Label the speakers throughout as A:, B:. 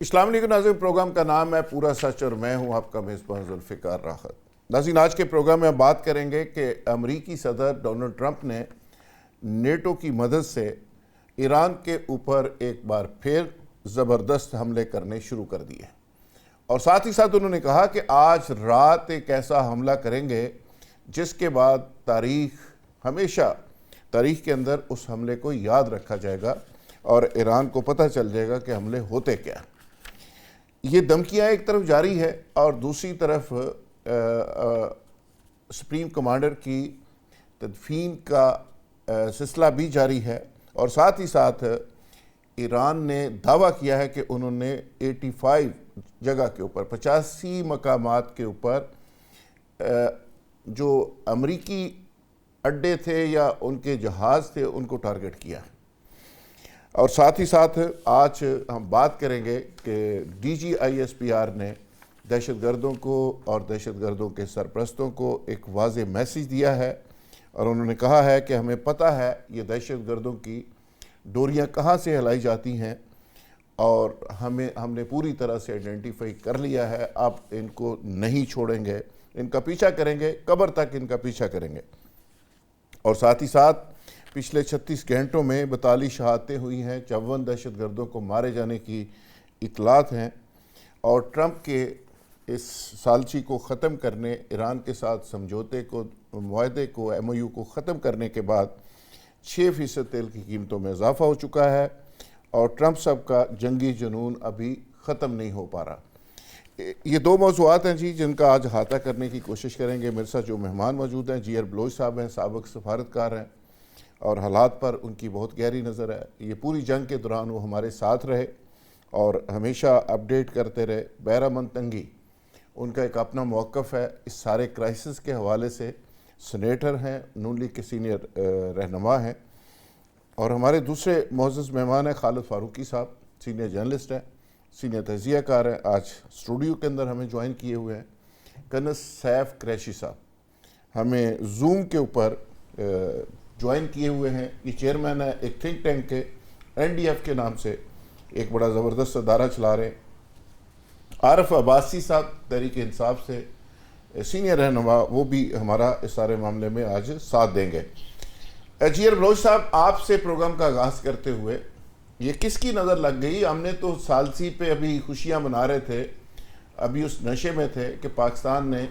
A: इस्लाम league नाज़रीन, programme का नाम है पूरा सच और मैं हूं आपका मेज़बान जुल्फ़िकार राहत। नाज़रीन, आज के प्रोग्राम में हम बात करेंगे कि अमरीकी सदर डोनाल्ड ट्रंप ने नेटो की मदद से ईरान के ऊपर एक बार फिर ज़बरदस्त हमले करने शुरू कर दिए और साथ ही साथ उन्होंने कहा कि आज रात एक ऐसा हमला करेंगे जिसके बाद हमेशा तारीख के अंदर उस हमले को याद रखा जाएगा और ईरान को पता चल जाएगा कि हमले होते क्या। ये धमकियाँ एक तरफ जारी है और दूसरी तरफ सुप्रीम कमांडर की तदफीन का सिलसिला भी जारी है और साथ ही साथ ईरान ने दावा किया है कि उन्होंने 85 जगह के ऊपर 85 मकामात के ऊपर जो अमरीकी अड्डे थे या उनके जहाज़ थे उनको टारगेट किया है। और साथ ही साथ आज हम बात करेंगे कि DGISPR ने दहशतगर्दों को और दहशतगर्दों के सरपरस्तों को एक वाज़ेह मैसेज दिया है और उन्होंने कहा है कि हमें पता है ये दहशतगर्दों की डोरियां कहाँ से हिलाई जाती हैं और हमने पूरी तरह से आइडेंटिफाई कर लिया है। अब इनको नहीं छोड़ेंगे, इनका पीछा करेंगे, कब्र तक इनका पीछा करेंगे। और साथ ही साथ पिछले 36 घंटों में 42 शहादतें हुई हैं, 54 दहशतगर्दों को मारे जाने की इतलात हैं और ट्रंप के इस सालची को ख़त्म करने, ईरान के साथ समझौते को, मुआहदे को, MOU को ख़त्म करने के बाद 6% तेल की कीमतों में इजाफा हो चुका है और ट्रंप साहब का जंगी जुनून अभी ख़त्म नहीं हो पा रहा। ये दो मौज़ूआत हैं जी जिनका आज अहाता करने की कोशिश करेंगे। मेरे साथ जो मेहमान मौजूद हैं, GR बलोच साहब हैं, साबिक़ सफारतकार हैं और हालात पर उनकी बहुत गहरी नज़र है। ये पूरी जंग के दौरान वो हमारे साथ रहे और हमेशा अपडेट करते रहे। बहरामंद तंगी उनका एक अपना मौक़िफ़ है इस सारे क्राइसिस के हवाले से। सीनेटर हैं, नून लीग के सीनियर रहनुमा हैं और हमारे दूसरे मोअज़्ज़ज़ मेहमान हैं खालिद फारूकी साहब, सीनियर जर्नलिस्ट हैं, सीनियर तज़कियाकार हैं, आज स्टूडियो के अंदर हमें ज्वाइन किए हुए हैं। कर्नल सैफ कुरैशी साहब हमें जूम के ऊपर ज्वाइन किए हुए हैं। ये चेयरमैन है एक थिंक टैंक के, NDF के नाम से एक बड़ा ज़बरदस्त अदारा चला रहे। आरिफ अब्बासी साहब तहरीक इंसाफ से सीनियर रहनुमा, वो भी हमारा इस सारे मामले में आज साथ देंगे। GR बलोच साहब, आपसे प्रोग्राम का आगाज़ करते हुए ये किसकी नज़र लग गई? हमने तो सालसी पे अभी खुशियाँ मना रहे थे, अभी उस नशे में थे कि पाकिस्तान ने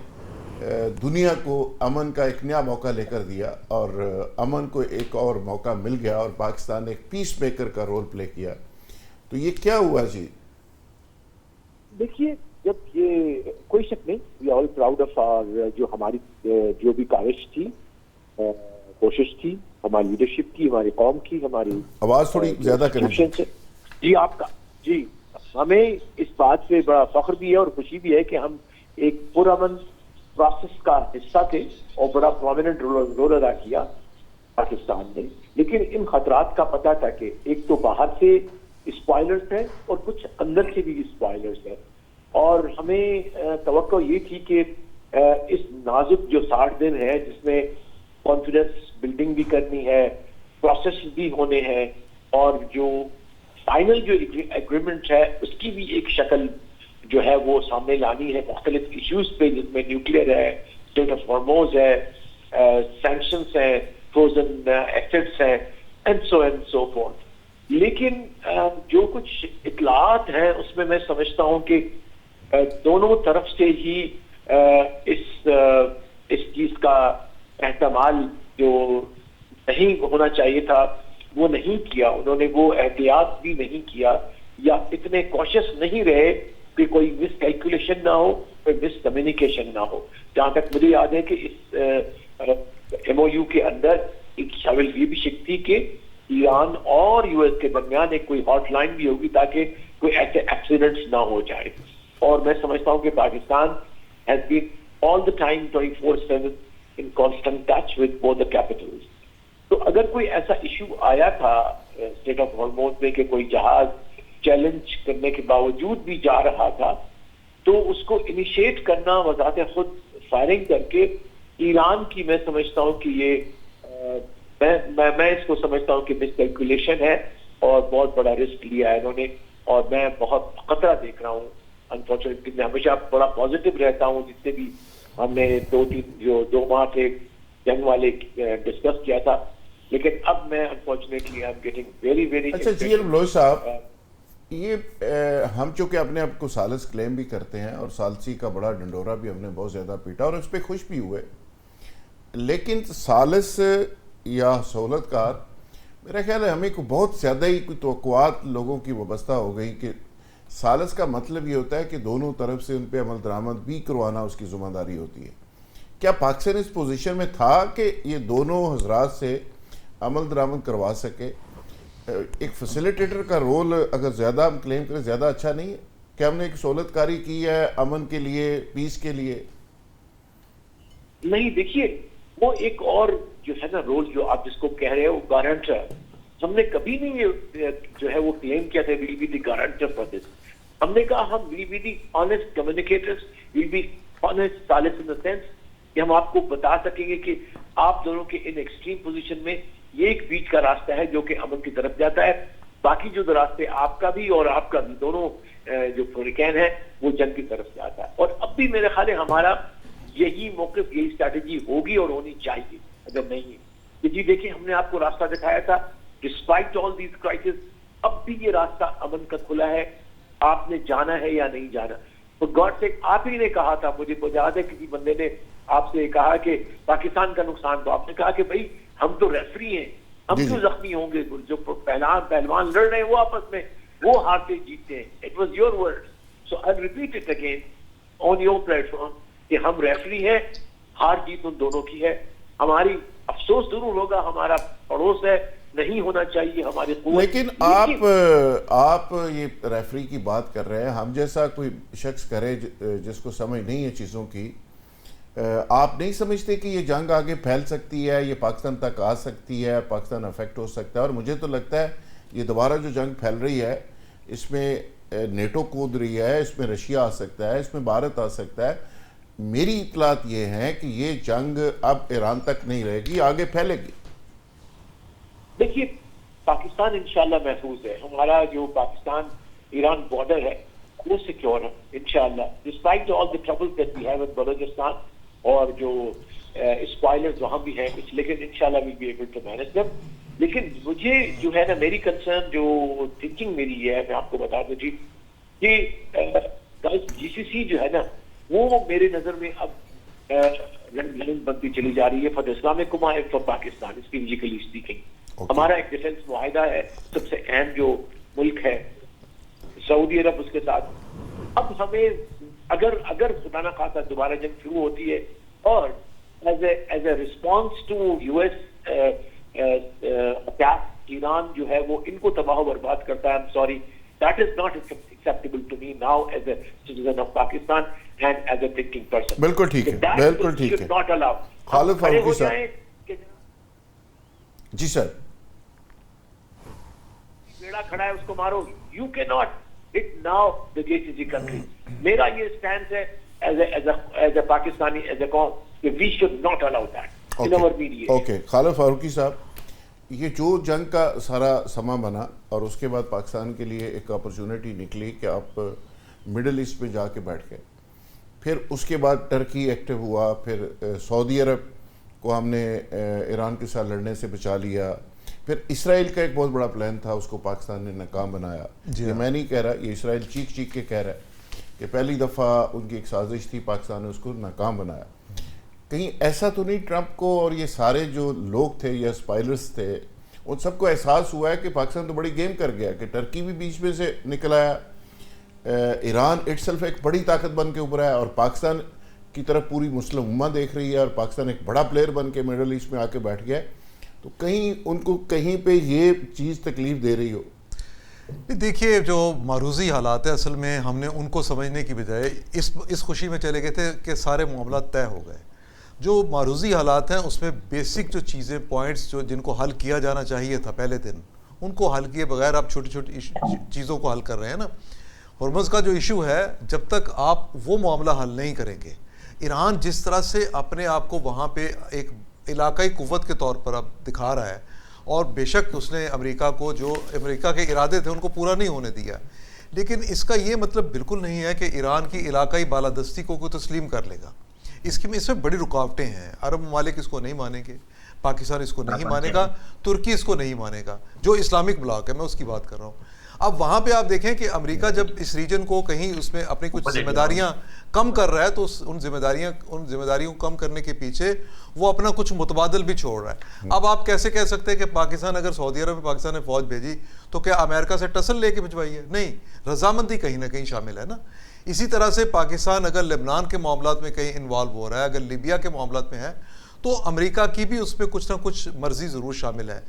A: दुनिया को अमन का एक नया मौका लेकर दिया और अमन को एक और मौका मिल गया और पाकिस्तान ने एक पीस मेकर का रोल प्ले किया। तो ये क्या हुआ जी?
B: देखिए, जब ये कोई शक नहीं, we all proud of our जो हमारी जो भी काविश थी, कोशिश थी, हमारी लीडरशिप की, हमारी कौम की, हमारी
A: आवाज़ थोड़ी ज़्यादा करें
B: जी आपका। जी, हमें इस बात से बड़ा फख्र भी है और खुशी भी है कि हम एक पुरअमन प्रोसेस का हिस्सा थे और बड़ा प्रोमिनेंट रोल अदा किया पाकिस्तान ने। लेकिन इन खतरात का पता था कि एक तो बाहर से स्पॉयलर्स हैं और कुछ अंदर से भी स्पॉयलर्स हैं और हमें तवक्को ये थी कि इस नाजुक जो 60 दिन है जिसमें कॉन्फिडेंस बिल्डिंग भी करनी है, प्रोसेस भी होने हैं और जो फाइनल जो एग्रीमेंट है उसकी भी एक शक्ल जो है वो सामने लानी है मुख्तलिफ इश्यूज पे, जिसमें न्यूक्लियर है, स्टेट ऑफ हॉर्मोज है, सैंक्शंस है, फ्रोजन एसेट्स है एंड सो फोर्थ। लेकिन जो कुछ इतलात है उसमें मैं समझता हूँ कि दोनों तरफ से ही इस चीज का एहतमाल जो नहीं होना चाहिए था वो नहीं किया, उन्होंने वो एहतियात भी नहीं किया या इतने कॉशियस नहीं रहे कि कोई मिस कैलकुलेशन ना हो, कोई मिस कम्युनिकेशन ना हो। जहां तक मुझे याद है कि इस MOU के अंदर एक शामिल ये भी शिक थी कि ईरान और US के दरमियान एक कोई हॉटलाइन भी होगी ताकि कोई ऐसे एक्सीडेंट्स ना हो जाए। और मैं समझता हूँ कि Pakistan has been all the time 24/7 in constant touch with both the capitals. तो अगर कोई ऐसा इशू आया था स्टेट ऑफ हॉर्मोज में कि कोई जहाज चैलेंज करने के बावजूद भी जा रहा था, तो उसको इनिशिएट करना वजात खुद फायरिंग करके ईरान की, मैं समझता हूँ कि ये मैं इसको समझता हूँ कि मिस कैलकुलेशन है और बहुत बड़ा रिस्क लिया है इन्होंने। और मैं बहुत खतरा देख रहा हूँ। अनफॉर्चुनेटली मैं हमेशा बड़ा पॉजिटिव रहता हूँ, जिससे भी हमने 2 माह थे जंग वाले डिस्कस किया था, लेकिन अब मैं unfortunately I am getting very very.
A: अच्छा जी बलोच साहब, ये हम चूंकि अपने आप को सालिस क्लेम भी करते हैं और सालसी का बड़ा डंडोरा भी हमने बहुत ज़्यादा पीटा और उस पर खुश भी हुए, लेकिन सालिस या सहूलतकार मेरा ख्याल है हमें को बहुत ज़्यादा ही कोई तवक्कुआत लोगों की वाबस्ता हो गई कि सालिस का मतलब ये होता है कि दोनों तरफ से उन पर अमल दरामद भी करवाना उसकी ज़िम्मेदारी होती है। क्या पाकिस्तान इस पोजीशन में था कि ये दोनों हजरात से अमल दरामद करवा सके? एक फैसिलिटेटर का रोल अगर ज़्यादा हम क्लेम करें ज़्यादा अच्छा नहीं है? क्या हमने एक सहूलतकारी की है अमन के लिए, पीस के लिए?
B: नहीं, देखिए वो एक और जो है ना रोल जो आप जिसको कह रहे हो गारंटर, हमने कभी नहीं ये जो है वो क्लेम किया था will be the guarantor for this. हमने कहा हम will be the honest communicators, will be honest सालिस इन द सेंस कि हम आपको बता सकेंगे कि आप दोनों के इन एक्सट्रीम पोजीशन में ये एक बीच का रास्ता है जो कि अमन की तरफ जाता है, बाकी जो रास्ते आपका भी और आपका भी दोनों जो फ्लोरिकैन है वो जंग की तरफ जाता है। और अब भी मेरे ख्याल है हमारा यही मौक़िफ़, यही स्ट्रैटेजी होगी और होनी चाहिए। अगर नहीं है कि जी देखिए हमने आपको रास्ता दिखाया था डिस्पाइट ऑल दीज क्राइसिस, अब भी ये रास्ता अमन का खुला है, आपने जाना है या नहीं जाना। तो गॉड से आप ही ने कहा था, मुझे याद है किसी बंदे ने आपसे कहा कि पाकिस्तान का नुकसान, तो आपने कहा कि भाई हम तो रेफरी हैं, हम क्यों जख्मी होंगे, जो पहलवान लड़ रहे हैं वो आपस में वो हारते जीतते हैं। It was your word, so I repeat it again on your platform कि हम रेफरी हैं, हार जीत उन दोनों की है। हमारी अफसोस जरूर होगा, हमारा पड़ोस है, नहीं होना चाहिए हमारी कुव्वत।
A: लेकिन आप ये रेफरी की बात कर रहे हैं, हम जैसा कोई शख्स करे जिसको समझ नहीं है चीज़ों की, आप नहीं समझते कि ये जंग आगे फैल सकती है, ये पाकिस्तान तक आ सकती है, पाकिस्तान अफेक्ट हो सकता है? और मुझे तो लगता है ये दोबारा जो जंग फैल रही है इसमें नेटो कूद रही है, इसमें रशिया आ सकता है, इसमें भारत आ सकता है। मेरी इतलात ये है कि ये जंग अब ईरान तक नहीं रहेगी, आगे फैलेगी।
B: देखिए पाकिस्तान इंशाल्लाह महफूज है, हमारा जो पाकिस्तान ईरान बॉर्डर है वो सिक्योर है इंशाल्लाह, despite all the troubles that we have in Balochistan और जो स्पॉयलर्स वहां भी हैं कुछ, लेकिन इंशाल्लाह we be able to manage them. लेकिन मुझे जो है ना मेरी कंसर्न जो थिंकिंग मेरी है, मैं आपको बता दूं जी कि जीसीसी जो है ना वो मेरे नजर में अब लाइन बनती चली जा रही है for the Islamic कुमाइट for Pakistan strategically speaking. हमारा एक डिफेंस मुआहिदा है, सबसे अहम जो मुल्क है सऊदी अरब, उसके साथ अब हमें अगर खुदा ना खासा दोबारा जंग शुरू होती है और as a response to US attack, Iran जो है वो इनको तबाह बर्बाद करता है, I am sorry that is not acceptable to me now as a citizen of Pakistan and as a thinking person.
A: बिल्कुल ठीक है, बिल्कुल ठीक है।
B: Not allow.
A: खालिद फारूकी साहब जी सर,
B: बेड़ा खड़ा है उसको मारो, you can not hit now the GCC country. मेरा ये स्टैंड है as a Pakistani, as a कौम, कि we should not allow that in our media.
A: Okay Khalid Farooqui साहब, ये जो जंग का सारा समा बना और उसके बाद पाकिस्तान के लिए एक अपॉर्चुनिटी निकली कि आप मिडल ईस्ट में जाके बैठ गए, फिर उसके बाद टर्की एक्टिव हुआ, फिर सऊदी अरब को हमने ईरान के साथ लड़ने से बचा लिया, फिर इसराइल का एक बहुत बड़ा प्लान था उसको पाकिस्तान ने नाकाम बनाया। ये मैं नहीं कह रहा, ये इसराइल चीख चीख के कह रहा है कि पहली दफ़ा उनकी एक साजिश थी, पाकिस्तान ने उसको नाकाम बनाया। कहीं ऐसा तो नहीं ट्रंप को और ये सारे जो लोग थे या स्पाइलर्स थे उन सबको एहसास हुआ है कि पाकिस्तान तो बड़ी गेम कर गया, कि टर्की भी बीच में से निकल आया, ईरान इटसेल्फ एक बड़ी ताकत बन के उभरा है और पाकिस्तान की तरफ पूरी मुस्लिम उम्मा देख रही है और पाकिस्तान एक बड़ा प्लेयर बन के मिडल ईस्ट में आके बैठ गया है। तो कहीं उनको कहीं पे ये चीज़ तकलीफ दे रही हो?
C: देखिए जो मारूजी हालात है असल में हमने उनको समझने की बजाय इस खुशी में चले गए थे कि सारे मामला तय हो गए। जो मारूजी हालात हैं उसमें बेसिक जो चीज़ें पॉइंट्स जो जिनको हल किया जाना चाहिए था पहले दिन, उनको हल किए बगैर आप छोटी छोटी चीज़ों को हल कर रहे हैं ना। हॉर्मज़ का जो इशू है, जब तक आप वो मामला हल नहीं करेंगे, ईरान जिस तरह से अपने आप को वहाँ पे एक इलाकाई कुव्वत के तौर पर अब दिखा रहा है, और बेशक उसने अमेरिका को जो अमेरिका के इरादे थे उनको पूरा नहीं होने दिया, लेकिन इसका ये मतलब बिल्कुल नहीं है कि ईरान की इलाकाई बालादस्ती को तस्लीम कर लेगा। इसमें बड़ी रुकावटें हैं। अरब ममालिक इसको नहीं मानेंगे, पाकिस्तान इसको नहीं मानेगा, तुर्की इसको नहीं मानेगा, जो इस्लामिक ब्लॉक है, मैं उसकी बात कर रहा हूँ। अब वहाँ पे आप देखें कि अमेरिका जब इस रीजन को कहीं उसमें अपनी कुछ जिम्मेदारियाँ कम कर रहा है, तो उन जिम्मेदारियों को कम करने के पीछे वो अपना कुछ मुतबादल भी छोड़ रहा है। अब आप कैसे कह सकते हैं कि पाकिस्तान, अगर सऊदी अरब में पाकिस्तान ने फौज भेजी तो क्या अमेरिका से टसल लेके भिजवाई है? नहीं, रजामंदी कहीं ना कहीं शामिल है ना। इसी तरह से पाकिस्तान अगर लेबनान के मामलात में कहीं इन्वॉल्व हो रहा है, अगर लीबिया के मामलात में है, तो अमेरिका की भी उसमें कुछ ना कुछ मर्जी ज़रूर शामिल है।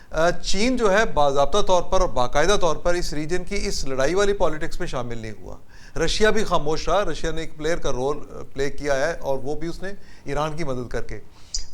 C: चीन जो है बाज़ाब्ता तौर पर और बाकायदा तौर पर इस रीजन की इस लड़ाई वाली पॉलिटिक्स में शामिल नहीं हुआ। रशिया भी खामोश रहा, रशिया ने एक प्लेयर का रोल प्ले किया है, और वो भी उसने ईरान की मदद करके।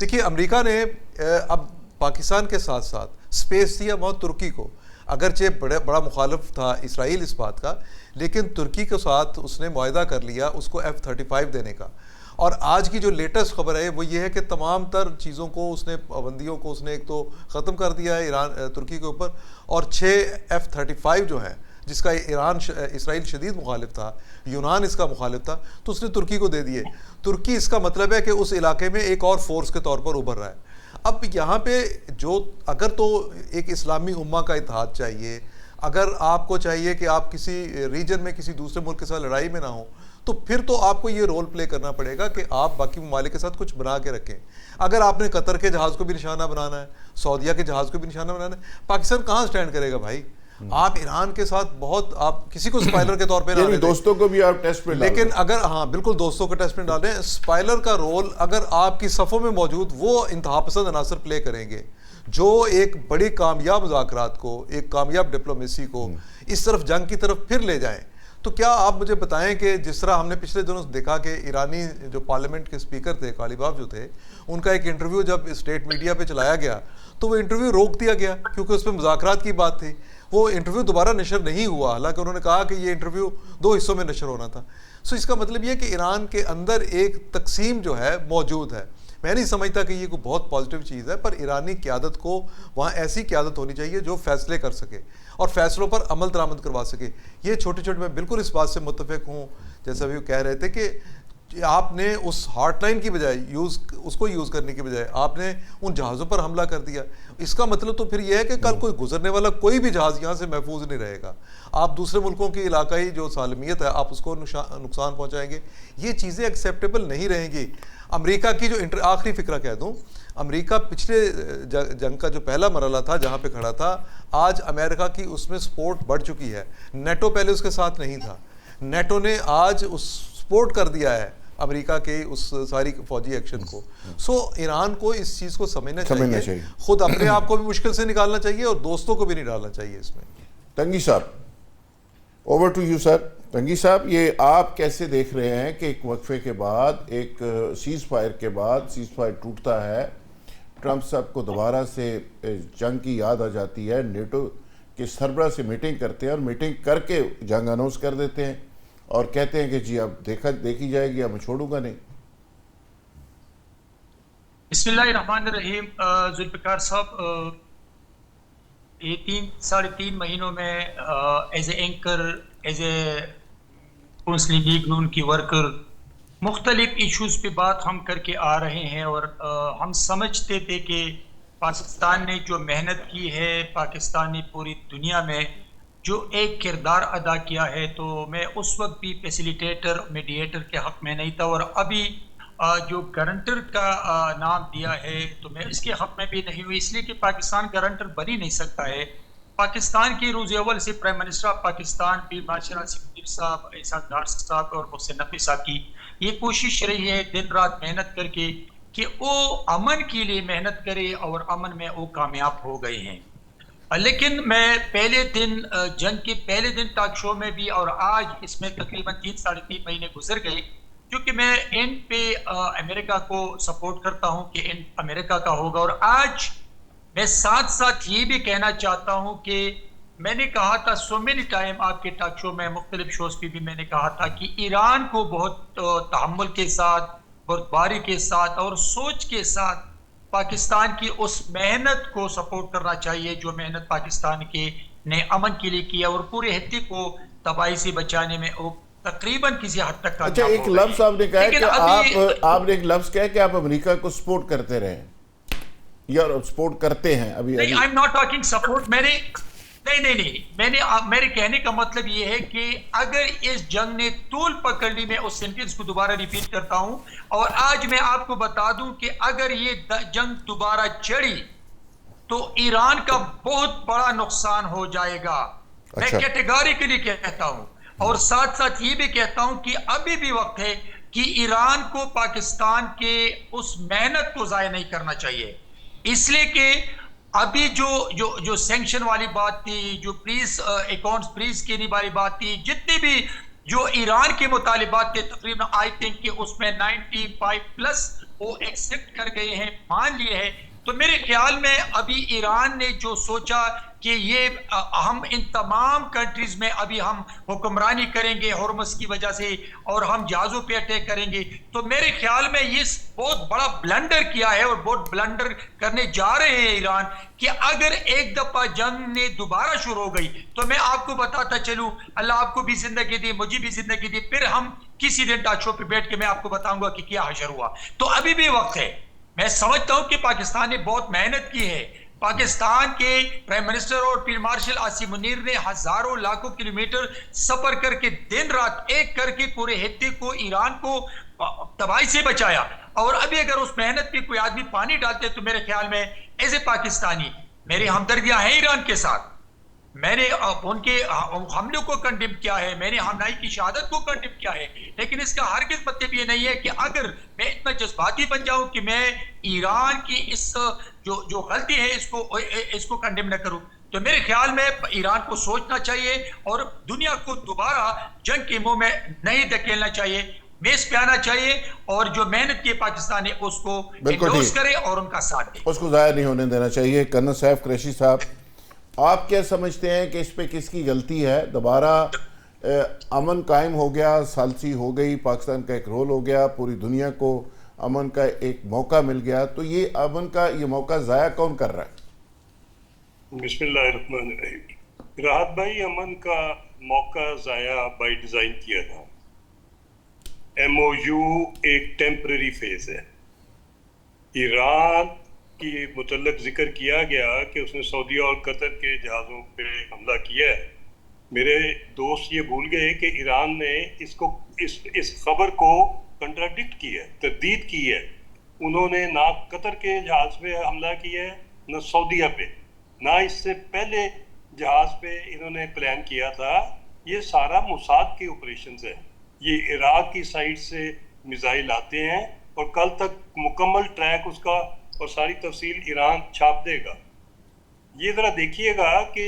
C: देखिए, अमेरिका ने अब पाकिस्तान के साथ साथ स्पेस दिया बहुत तुर्की को, अगरचे बड़ा मुखालिफ था इसराइल इस बात का, लेकिन तुर्की के साथ उसने मुआहदा कर लिया उसको F-35 देने का। और आज की जो लेटेस्ट खबर है वो ये है कि तमाम तर चीज़ों को उसने, पाबंदियों को उसने एक तो ख़त्म कर दिया है ईरान तुर्की के ऊपर, और 6 F-35 जो है, जिसका इसराइल शदीद मुखालिफ था, यूनान इसका मुखालिफ था, तो उसने तुर्की को दे दिए। तुर्की इसका मतलब है कि उस इलाके में एक और फोर्स के तौर पर उभर रहा है। अब यहाँ पे जो, अगर तो एक इस्लामी उम्मा का इत्तेहाद चाहिए, अगर आपको चाहिए कि आप किसी रीजन में किसी दूसरे मुल्क के साथ लड़ाई में ना हो, तो फिर तो आपको ये रोल प्ले करना पड़ेगा कि आप बाकी ममालिक के साथ कुछ बना के रखें। अगर आपने कतर के जहाज़ को भी निशाना बनाना है, सऊदीया के जहाज़ को भी निशाना बनाना है, पाकिस्तान कहाँ स्टैंड करेगा भाई? आप ईरान के साथ बहुत, आप किसी को स्पाइलर के तौर पे ना,
A: दोस्तों को भी आप टेस्ट में,
C: लेकिन अगर, हाँ बिल्कुल, दोस्तों को टेस्ट में डालें। स्पाइलर का रोल अगर आपकी सफ़ों में मौजूद वो इंतहा पसंद अनासर प्ले करेंगे जो एक बड़ी कामयाब मुज़ाकरात को, एक कामयाब डिप्लोमेसी को इस तरफ, जंग की तरफ फिर ले जाएं, तो क्या आप मुझे बताएं कि जिस तरह हमने पिछले दिनों देखा कि ईरानी जो पार्लियामेंट के स्पीकर थे, कालीबाफ जो थे, उनका एक इंटरव्यू जब स्टेट मीडिया पे चलाया गया तो वो इंटरव्यू रोक दिया गया क्योंकि उसमें मुज़ाकरात की बात थी। वो इंटरव्यू दोबारा नशर नहीं हुआ, हालांकि उन्होंने कहा कि ये इंटरव्यू 2 हिस्सों में नशर होना था। सो इसका मतलब ये है कि ईरान के अंदर एक तकसीम जो है मौजूद है। मैं नहीं समझता कि ये कोई बहुत पॉजिटिव चीज़ है, पर ईरानी क़यादत को वहाँ ऐसी क़यादत होनी चाहिए जो फैसले कर सके और फैसलों पर अमल दरामद करवा सके। ये छोटे छोटे, मैं बिल्कुल इस बात से मुत्तफ़िक हूँ, जैसा भी वो कह रहे थे कि आपने उस हॉटलाइन की बजाय उसको यूज़ करने की बजाय आपने उन जहाज़ों पर हमला कर दिया। इसका मतलब तो फिर यह है कि कल कोई गुजरने वाला कोई भी जहाज़ यहाँ से महफूज नहीं रहेगा। आप दूसरे मुल्कों की इलाकाई जो सालमियत है आप उसको नुकसान पहुँचाएंगे। ये चीज़ें एक्सेप्टेबल नहीं रहेंगी। अमेरिका की जो आखिरी फ़िक्रा कह दूँ, अमेरिका पिछले जंग का जो पहला मरहला था जहाँ पे खड़ा था, आज अमेरिका की उसमें सपोर्ट बढ़ चुकी है। नेटो पहले उसके साथ नहीं था, नेटो ने आज उस सपोर्ट कर दिया है अमेरिका के उस सारी फौजी एक्शन को। सो ईरान को इस चीज़ को समझना चाहिए, खुद अपने आप को भी मुश्किल से निकालना चाहिए और दोस्तों को भी नहीं डालना चाहिए इसमें।
A: तंगी साहब, ओवर टू यू सर। तंगी साहब, ये आप कैसे देख रहे हैं कि एक वक्फे के बाद, एक सीज़ फायर के बाद सीज़ फायर टूटता है, ट्रंप साहब को दोबारा से जंग की याद आ जाती है, नेटो के सरबराह से मीटिंग करते हैं और मीटिंग करके जंग अनाउंस कर देते हैं और कहते हैं कि जी अब देखी जाएगी, अब मैं छोड़ूंगा नहीं।
D: बिस्मिल्लाहिर्रहमानिर्रहीम। जुल्फ़िकार साहब, ये 3-3.5 महीनों में as a anchor, as a Muslim League Noon की वर्कर, मुख्तलिफ इशूज़ पे बात हम करके आ रहे हैं और हम समझते थे कि पाकिस्तान ने जो मेहनत की है, पाकिस्तान ने पूरी दुनिया में जो एक किरदार अदा किया है, तो मैं उस वक्त भी फैसिलिटेटर, मीडिएटर के हक़ में नहीं था और अभी जो गारंटर का नाम दिया है तो मैं इसके हक़ में भी नहीं हुई, इसलिए कि पाकिस्तान गारंटर बन ही नहीं सकता है। पाकिस्तान की रोज़ अव्वल से प्राइम मिनिस्टर ऑफ पाकिस्तान भी बादशाह साहब, इसाक डार साहब और मोहसिन नकवी साहब की ये कोशिश रही है दिन रात मेहनत करके कि वो अमन के लिए मेहनत करे और अमन में वो कामयाब हो गए हैं। लेकिन मैं पहले दिन, जंग के पहले दिन टॉक शो में भी और आज इसमें तकरीबन 3-3.5 महीने गुजर गए, क्योंकि मैं एंड पे अमेरिका को सपोर्ट करता हूं कि एंड अमेरिका का होगा। और आज मैं साथ साथ ये भी कहना चाहता हूं कि मैंने कहा था सो मेनी टाइम आपके टॉक शो में, मुख्तलिफ शोज पे भी मैंने कहा था कि ईरान को बहुत तहम्मुल के साथ, बर्दारी के साथ और सोच के साथ पाकिस्तान की उस मेहनत को सपोर्ट करना चाहिए जो मेहनत पाकिस्तान के ने अमन के लिए किया और पूरे हित्ते को तबाही से बचाने में वो तकरीबन किसी हद तक
A: अच्छा,
D: कामयाब
A: एक
D: हो
A: लफ्ज
D: गए।
A: आपने कहा है
D: लेकिन
A: कि
D: अभी
A: आपने एक लफ्ज कहा कि आप अमेरिका को सपोर्ट करते रहे या सपोर्ट करते हैं अभी
D: नहीं,
A: अभी।
D: I am not talking support. मैंने मेरे कहने का मतलब ये है कि अगर इस जंग ने तूल पकड़ ली, मैं उस सेंटेंस को दोबारा रिपीट करता हूं, और आज मैं आपको बता दूं कि अगर ये जंग दोबारा चढ़ी तो ईरान का बहुत बड़ा नुकसान हो जाएगा। मैं
A: अच्छा।
D: कैटेगोरिकली कहता हूं, और साथ साथ ये भी कहता हूं कि अभी भी वक्त है कि ईरान को पाकिस्तान के उस मेहनत को जाया नहीं करना चाहिए। इसलिए कि अभी जो जो जो सैंक्शन वाली बात थी, जो प्लीज अकाउंट्स प्लीज की वाली बात थी, जितनी भी जो ईरान के मुतालिबात थे, तकरीबन आई थिंक कि उसमें 95 प्लस वो एक्सेप्ट कर गए हैं, मान लिए हैं। तो मेरे ख्याल में अभी ईरान ने जो सोचा कि ये हम इन तमाम कंट्रीज में अभी हम हुक्मरानी करेंगे हॉर्मस की वजह से, और हम जहाजों पे अटैक करेंगे, तो मेरे ख्याल में ये बहुत बड़ा ब्लंडर किया है और बहुत ब्लंडर करने जा रहे हैं ईरान। कि अगर एक दफा जंग ने दोबारा शुरू हो गई तो मैं आपको बताता चलूं, अल्लाह आपको भी जिंदगी दी, मुझे भी जिंदगी दी, फिर हम किसी दिन टाचो पे बैठ के मैं आपको बताऊंगा कि क्या हशर हुआ। तो अभी भी वक्त है। मैं समझता हूं कि पाकिस्तान ने बहुत मेहनत की है। पाकिस्तान के प्राइम मिनिस्टर और फील्ड मार्शल आसिम मुनीर ने हजारों लाखों किलोमीटर सफर करके दिन रात एक करके पूरे हित्ते को, ईरान को तबाही से बचाया। और अभी अगर उस मेहनत पे कोई आदमी पानी डालते तो मेरे ख्याल में एज ए पाकिस्तानी मेरी हमदर्दियां हैं ईरान के साथ। मैंने उनके हमले को कंडेम किया है, मैंने हमनाई की शहादत को कंडेम किया है, लेकिन इसका हरगिज़ मतलब ये नहीं है कि अगर मैं इतना जज्बाती बन जाऊं कि मैं ईरान की इस जो गलती है इसको कंडेम न करूं। तो मेरे ख्याल में ईरान को सोचना चाहिए और दुनिया को दोबारा जंग के मुंह में नहीं धकेलना चाहिए, मेज पे आना चाहिए, और जो मेहनत की पाकिस्तान है उसको एंडोर्स करे और उनका साथ दे,
A: उसको ज़ाया नहीं होने देना चाहिए। कर्नल सैफ कुरैशी साहब, आप क्या समझते हैं कि इस पे किसकी गलती है? दोबारा अमन कायम हो गया, सालसी हो गई, पाकिस्तान का एक रोल हो गया, पूरी दुनिया को अमन का एक मौका मिल गया, तो ये अमन का ये मौका ज़ाया कौन कर रहा है?
E: बिस्मिल्लाहिर्रहमानिर्रहीम। राहत भाई, अमन का मौका ज़ाया बाय डिज़ाइन किया था। MOU एक टेम्पररी फेज है। ईरान की मुतल्लक जिक्र किया गया कि उसने सऊदी और कतर के जहाज़ों पे हमला किया है। मेरे दोस्त ये भूल गए कि ईरान ने इस खबर को कंट्राडिक्ट किया है, तरदीद की है। उन्होंने ना कतर के जहाज़ पे हमला किया है, ना सऊदीया पे, ना इससे पहले जहाज़ पे इन्होंने प्लान किया था। ये सारा मुसाद के ऑपरेशन है। ये इराक की साइड से मिसाइल आते हैं और कल तक मुकम्मल ट्रैक उसका और सारी तफसील ईरान छाप देगा। ये ज़रा देखिएगा कि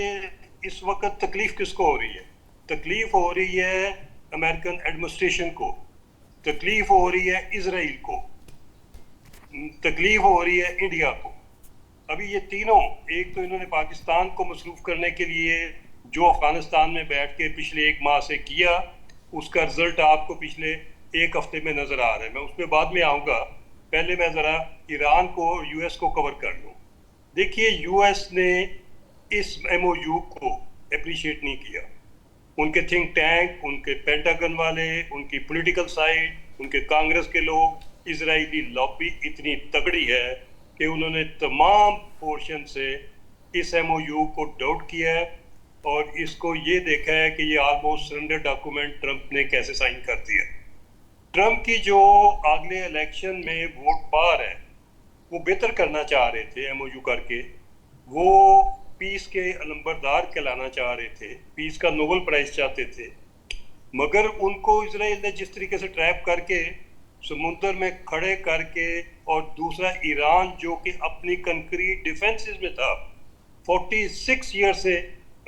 E: इस वक्त तकलीफ किसको हो रही है। तकलीफ हो रही है अमेरिकन एडमिनिस्ट्रेशन को, तकलीफ हो रही है इजराइल को, तकलीफ हो रही है इंडिया को। अभी ये तीनों, एक तो इन्होंने पाकिस्तान को मसरूफ करने के लिए जो अफगानिस्तान में बैठ के पिछले 1 माह से किया, उसका रिजल्ट आपको पिछले 1 हफ्ते में नजर आ रहा है। मैं उस पर बाद में आऊँगा, पहले मैं ज़रा ईरान को, US को कवर कर लूँ। देखिए, US ने इस MOU को अप्रिशिएट नहीं किया। उनके थिंक टैंक, उनके पेंटागन वाले, उनकी पॉलिटिकल साइड, उनके कांग्रेस के लोग, इजरायली लॉबी इतनी तगड़ी है कि उन्होंने तमाम पोर्शन से इस MOU को डाउट किया है और इसको ये देखा है कि ये ऑलमोस्ट सरेंडर डॉक्यूमेंट ट्रंप ने कैसे साइन कर दिया। ट्रंप की जो अगले इलेक्शन में वोट पार है, वो बेहतर करना चाह रहे थे MOU करके। वो पीस के अलंबरदार कहलाना चाह रहे थे, पीस का नोबेल प्राइज चाहते थे, मगर उनको इजराइल ने जिस तरीके से ट्रैप करके समुद्र में खड़े करके, और दूसरा ईरान जो कि अपनी कंक्रीट डिफेंसेस में था, 46 ईयर से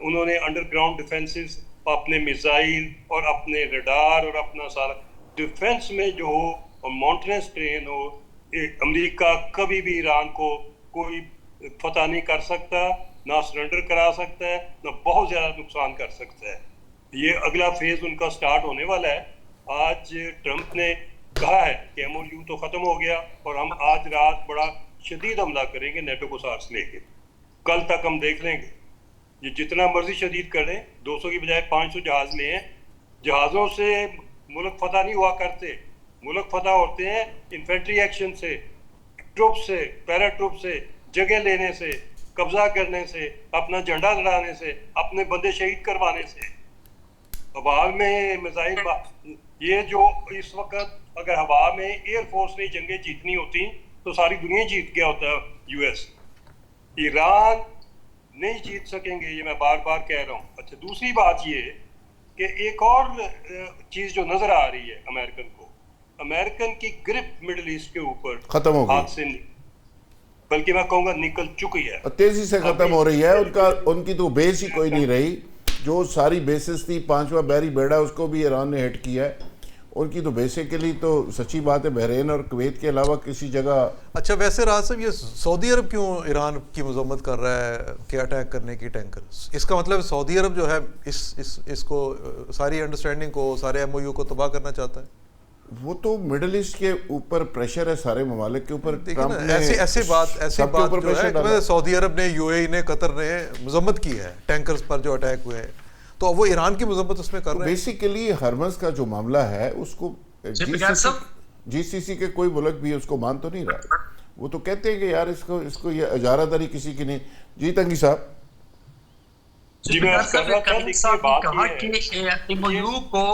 E: उन्होंने अंडरग्राउंड डिफेंसेस, अपने मिसाइल और अपने रडार और अपना सारा डिफेंस में जो हो, और माउंटेनस ट्रेन हो, अमेरिका कभी भी ईरान को कोई फतह नहीं कर सकता, ना सरेंडर करा सकता है, ना बहुत ज़्यादा नुकसान कर सकता है। ये अगला फेज उनका स्टार्ट होने वाला है। आज ट्रंप ने कहा है कि MOU तो ख़त्म हो गया और हम आज रात बड़ा शदीद हमला करेंगे नेटो को साथ लेके, कल तक हम देख लेंगे। ये जितना मर्जी शदीद कर लें, 200 की बजाय 500 जहाज ले हैं। जहाज़ों से मुल्क फतह नहीं हुआ करते, मुल्क फतह होते हैं इन्फेंट्री एक्शन से, ट्रुप से, पैरा ट्रुप से, जगह लेने से, कब्जा करने से, अपना झंडा लड़ाने से, अपने बंदे शहीद करवाने से। हवा में मिसाइल, ये जो इस वक्त अगर हवा में एयरफोर्स ने जंगें जीतनी होती तो सारी दुनिया जीत गया होता यूएस। ईरान नहीं जीत सकेंगे, ये मैं बार बार कह रहा हूँ। अच्छा, दूसरी बात ये कि एक और चीज जो नजर आ रही है अमेरिकन को, अमेरिकन की ग्रिप मिडिल ईस्ट के ऊपर
A: खत्म हो
E: हाथ
A: गई,
E: से बल्कि मैं कहूँगा निकल चुकी है,
A: तेजी से खत्म हो रही है। उनकी तो बेस ही कोई नहीं रही। जो सारी बेसिस थी, 5वां बैरी बेड़ा उसको भी ईरान ने हिट किया है। उनकी तो बेसिकली तो सच्ची बात है बहरीन और कुवैत के अलावा किसी जगह।
C: अच्छा, वैसे राज साहब, ये सऊदी अरब क्यों ईरान की मजम्मत कर रहा है कि अटैक करने की टैंकर? इसका मतलब सऊदी अरब जो है इसको सारी अंडरस्टैंडिंग को, सारे एमओयू को तबाह करना चाहता है।
A: वो तो मिडिल ईस्ट के ऊपर प्रेशर है, सारे ममालिक के ऊपर।
C: ऐसी बात जो है, सऊदी अरब ने, यूएई ने, कतर ने मजम्मत की है टैंकर्स पर जो अटैक हुए हैं, तो वो ईरान की मजम्मत उसमें कर रहे हैं।
A: बेसिकली हरमज का जो मामला है उसको जीसीसी के कोई मुल्क भी उसको मान तो नहीं रहा। वो तो कहते हैं कि यार इसको ये इजारादारी किसी की नहीं। जी तंगी साहब।
E: जी, मैं
D: कहा कि एमओयू को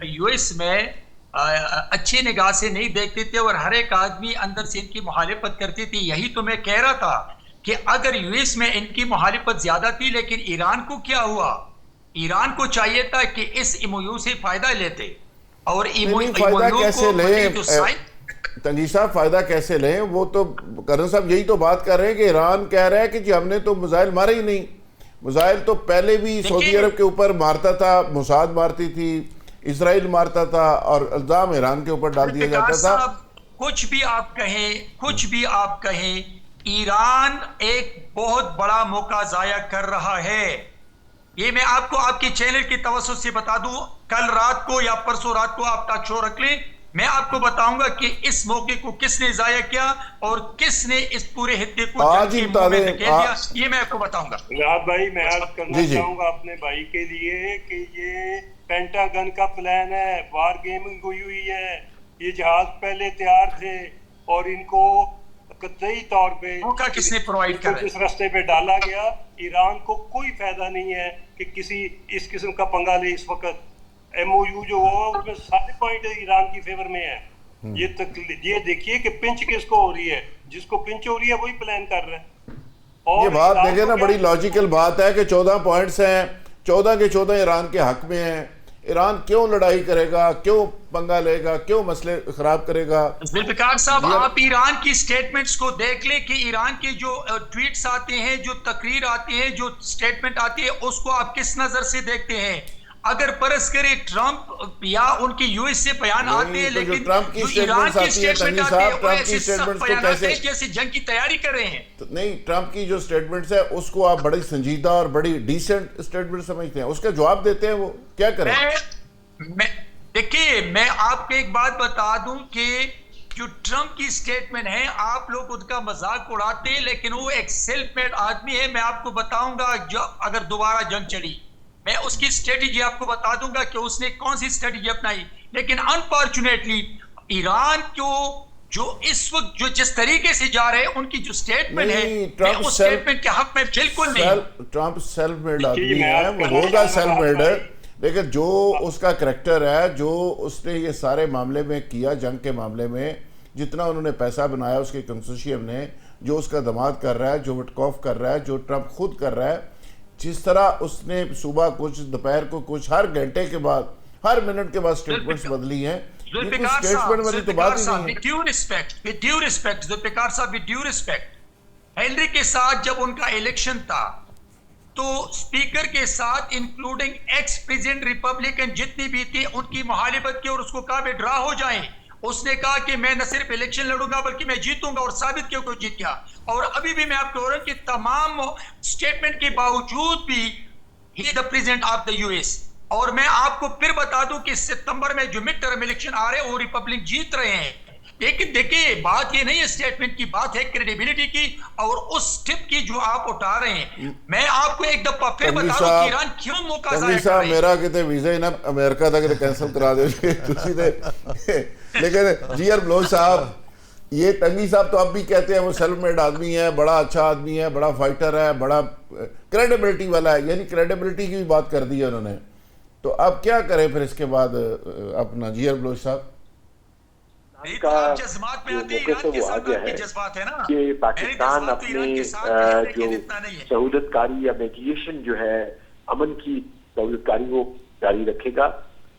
D: यूएस में अच्छी निगाह से नहीं देखते थे और हर एक आदमी अंदर से इनकी मुखालिफत करती थी। यही तो मैं कह रहा था कि अगर यूएस में इनकी मुखालिफत ज्यादा थी, लेकिन ईरान को क्या हुआ? ईरान को चाहिए था कि इस एमओयू से फायदा लेते और
A: फायदा कैसे लें तंगी साहब, फायदा कैसे लें? वो तो करन साहब यही तो बात कर रहे हैं कि ईरान कह रहा है कि जी हमने तो मिसाइल मारे ही नहीं। मिसाइल तो पहले भी सऊदी अरब के ऊपर मारता था, मोसाद मारती थी, इजराइल मारता था और इल्जाम ईरान के ऊपर डाल दिया जाता था।
D: कुछ भी आप कहें, ईरान एक बहुत बड़ा मौका जाया कर रहा है। ये मैं आपको आपके चैनल की तवज्जो से बता दूं, कल रात को या परसों रात को आप टॉक शो रख लें, मैं आपको बताऊंगा कि इस मौके को किसने जाया किया और किसने इस पूरे हिस्से को
A: आज ही बता दें।
D: ये मैं आपको बताऊंगा।
E: राहत भाई, मैं अर्ज करना चाहूंगा अपने भाई के लिए कि ये पेंटागन का प्लान है, वार गेमिंग हुई है। ये जहाज पहले तैयार थे और इनको कतई तौर पे
D: मौका किसने प्रोवाइड किया,
E: इस रास्ते पे डाला गया। ईरान को कोई फायदा नहीं है कि किसी इस किस्म का पंगा ले। इस वक्त एमओयू जो हो उसमें सारे पॉइंट ईरान की फेवर में है। ये देखिए कि पिंच किसको हो रही है, जिसको पिंच हो रही है वही प्लान कर रहा है। और
A: ये बात देखिए ना, बड़ी लॉजिकल बात है कि 14 पॉइंट्स हैं, 14 के 14 ईरान के हक में हैं। ईरान क्यों लड़ाई करेगा, क्यों पंगा लेगा, क्यों मसले खराब करेगा?
D: जुल्फिकार साहब, आप ईरान की स्टेटमेंट्स को देख ले कि ईरान के जो ट्वीट्स आते हैं, जो तकरीर आती है, जो स्टेटमेंट आती है, उसको आप किस नजर से देखते हैं? अगर परस करे ट्रंप या उनके यूएस से बयान आते हैं, लेकिन
A: ट्रंप की
D: ईरान की
A: स्टेटमेंट आती है, ट्रंप की स्टेटमेंट्स को कैसे
D: जैसे जंग की तैयारी कर रहे हैं?
A: तो नहीं, ट्रंप की जो स्टेटमेंट्स है उसको आप बड़ी संजीदा और बड़ी डिसेंट स्टेटमेंट समझते हैं, उसका जवाब देते हैं। वो क्या करें?
D: देखिए, मैं आपको एक बात बता दूं कि जो ट्रंप की स्टेटमेंट है, आप लोग उनका मजाक उड़ाते हैं, लेकिन वो एक सेल्फ मेड आदमी है। मैं आपको बताऊंगा, जो अगर दोबारा जंग चली, मैं उसकी स्ट्रेटेजी आपको बता दूंगा कि उसने कौन सी स्ट्रेटेजी अपनाई। लेकिन अनफॉर्चुनेटली ईरान को जो इस वक्त जो जिस तरीके से जा रहे हैं, उनकी जो स्टेटमेंट है, उस स्टेटमेंट के हक में बिल्कुल नहीं।
A: ट्रंप सेल्फ मेड आदमी है, वो होगा सेल्फ मेड है, लेकिन जो उसका करैक्टर है, जो उसने ये सारे मामले में किया, जंग के मामले में जितना उन्होंने पैसा बनाया उसके कंसोर्शियम ने, जो उसका दामाद कर रहा है, जो विटकॉफ कर रहा है, जो ट्रंप खुद कर रहा है, जिस तरह उसने सुबह कुछ, दोपहर को कुछ, हर घंटे के बाद, हर मिनट के बाद स्टेटमेंट्स बदली हैं। स्टेटमेंट वाली तो बात ही नहीं है।
D: विद ड्यू रिस्पेक्ट जुल्फिकार साहब, विद ड्यू रिस्पेक्ट, हेनरी के साथ जब उनका इलेक्शन था, तो स्पीकर के साथ इंक्लूडिंग एक्स प्रेसिडेंट रिपब्लिकन जितनी भी थी, उनकी मुखालिफत की और उसको कहा वे ड्रा हो जाएं। उसने कहा कि मैं न सिर्फ इलेक्शन लड़ूंगा बल्कि मैं जीतूंगा, और साबित किया कि जीत गया। और अभी भी मैं आपको बोल रहा हूं कि तमाम स्टेटमेंट के बावजूद भी he is the president of the US. और मैं आपको फिर बता दूं कि सितंबर में जो मिड टर्म इलेक्शन आ रहे हैं वो रिपब्लिक जीत रहे हैं। लेकिन देखिए बात ये नहीं है स्टेटमेंट की, बात है क्रेडिबिलिटी की और उस टिप की जो आप उठा रहे हैं। मैं आपको एक दफा फिर
A: तंगी
D: बता दूं कि
A: साहब,
D: ईरान क्यों मौका
A: तंगी
D: जाया कर
A: साहब
D: रही है।
A: मेरा कितने वीजा ही ना अमेरिका तक कैंसिल करा दे तुसी दे लेकिन जीआर बलोच साहब, ये तंगी साहब तो अब भी कहते हैं वो सेल्फ मेड आदमी है, बड़ा अच्छा आदमी है, बड़ा फाइटर है, बड़ा क्रेडिबिलिटी वाला है, यानी क्रेडिबिलिटी की भी बात कर दी है उन्होंने। तो अब क्या करें फिर इसके बाद अपना जीआर बलोच साहब?
B: का
D: जज्बात में आते
B: मौके से वो आ गया है
D: जज्बात है ना
B: कि पाकिस्तान अपने जो सहूलतकारी या मेडिएशन जो है अमन की सहूलतकारी वो जारी रखेगा,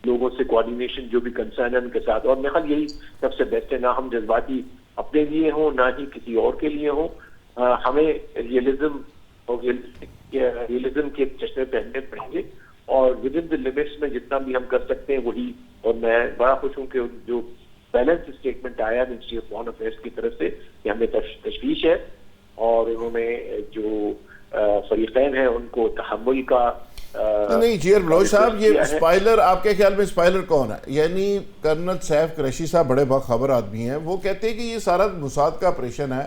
B: लोगों से कोऑर्डिनेशन जो भी कंसर्न है उनके साथ। और मेरे ख्याल यही सबसे बेस्ट है, ना हम जज्बाती अपने लिए हों ना ही किसी और के लिए हों। हमें रियलिज्म और रियलिज्म के चश्मे पहनने पड़ेंगे और विद इन द लिमिट्स में जितना भी हम कर सकते हैं वही। और मैं बड़ा खुश हूँ कि जो बैलेंस स्टेटमेंट आया मिनिस्ट्री ऑफ फॉरेन अफेयर्स की तरफ से कि हमें तशवीश है और उन्होंने जो फरीकैन है उनको तहम्मुल का
A: नहीं जीआर बलोच साहब, ये स्पाइलर आपके ख्याल में स्पाइलर कौन है? यानी कर्नल सैफ कुरैशी साहब बड़े बाखबर आदमी हैं, वो कहते हैं कि ये सारा मुसाद का ऑपरेशन है,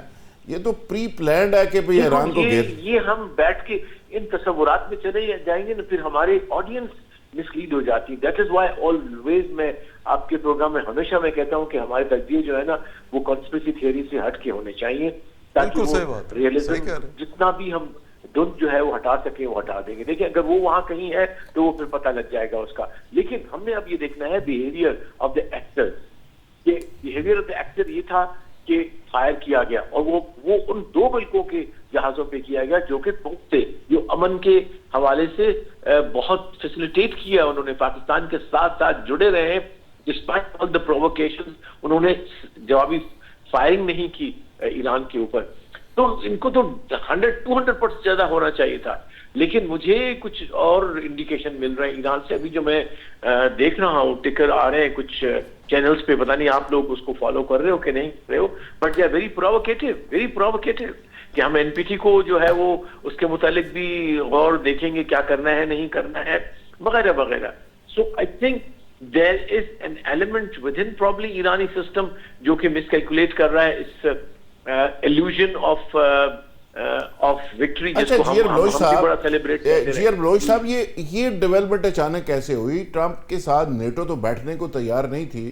A: ये तो प्री प्लान्ड है कि भाई ईरान को
B: ये हम बैठ के इन तस्वुरात में चले जाएंगे ना, फिर हमारे ऑडियंस मिसलीड हो जाती है। दैट इज व्हाई ऑलवेज मैं आपके प्रोग्राम में हमेशा मैं कहता हूं कि हमारे तजज़िये जो है ना वो कॉन्स्पिरेसी थियरी से हट के होने चाहिए, ताकि वो रियलिज्म जितना भी हम धुंध जो है वो हटा सके वो हटा देंगे। देखिए अगर वो वहां कहीं है तो वो फिर पता लग जाएगा उसका। लेकिन हमने अब ये देखना है बिहेवियर ऑफ द एक्टर्स। ये बिहेवियर ऑफ द एक्टर ये था कि फायर किया गया और वो उन 2 मुल्कों के जहाजों पे किया गया जो कि पहुंचते जो अमन के हवाले से बहुत फैसिलिटेट किया उन्होंने, पाकिस्तान के साथ साथ जुड़े रहे। डिस्पाइट ऑल द प्रोवोकेशंस उन्होंने जवाबी फायरिंग नहीं की ईरान के ऊपर। तो इनको तो 100-200% ज्यादा होना चाहिए था। लेकिन मुझे कुछ और इंडिकेशन मिल रहे हैं ईरान से। अभी जो मैं देख रहा हूँ टिकर आ रहे हैं कुछ चैनल्स पे, पता नहीं आप लोग उसको फॉलो कर रहे हो कि नहीं कर रहे हो, but they are very provocative कि हम एनपीटी को जो है वो उसके मुतालिक भी और देखेंगे क्या करना है नहीं करना है वगैरह वगैरह। So I think there is an element within probably ईरानी सिस्टम जो कि मिसकैलकुलेट कर रहा है इस illusion of victory जिसको हम बड़ा सेलिब्रेट करते हैं।
A: जीआर बलोच साहब, ये डेवलपमेंट अचानक कैसे हुई? ट्रंप के साथ नेटो तो बैठने को तैयार नहीं थी,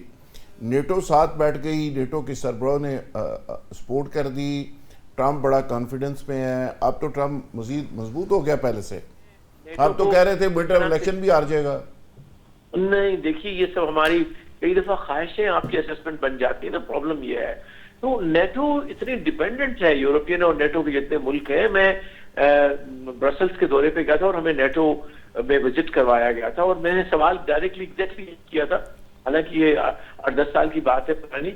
A: नेटो साथ बैठ गई, नेटो के सरबराह ने सपोर्ट कर दी, ट्रंप बड़ा कॉन्फिडेंस में है। अब तो ट्रंप मजीद मजबूत हो गया पहले से। आप तो कह रहे थे मिड इलेक्शन भी हार जाएगा।
B: नहीं देखिए ये सब हमारी कई दफा ख्वाहिशें आपकी असेसमेंट बन जाती है ना। प्रॉब्लम ये है तो नेटो इतनी डिपेंडेंट है, यूरोपियन और नेटो के जितने मुल्क हैं। मैं ब्रसल्स के दौरे पे गया था और हमें नेटो में विजिट करवाया गया था और मैंने सवाल डायरेक्टली एग्जैक्टली किया था, हालांकि ये 8-10 साल की बात है पुरानी।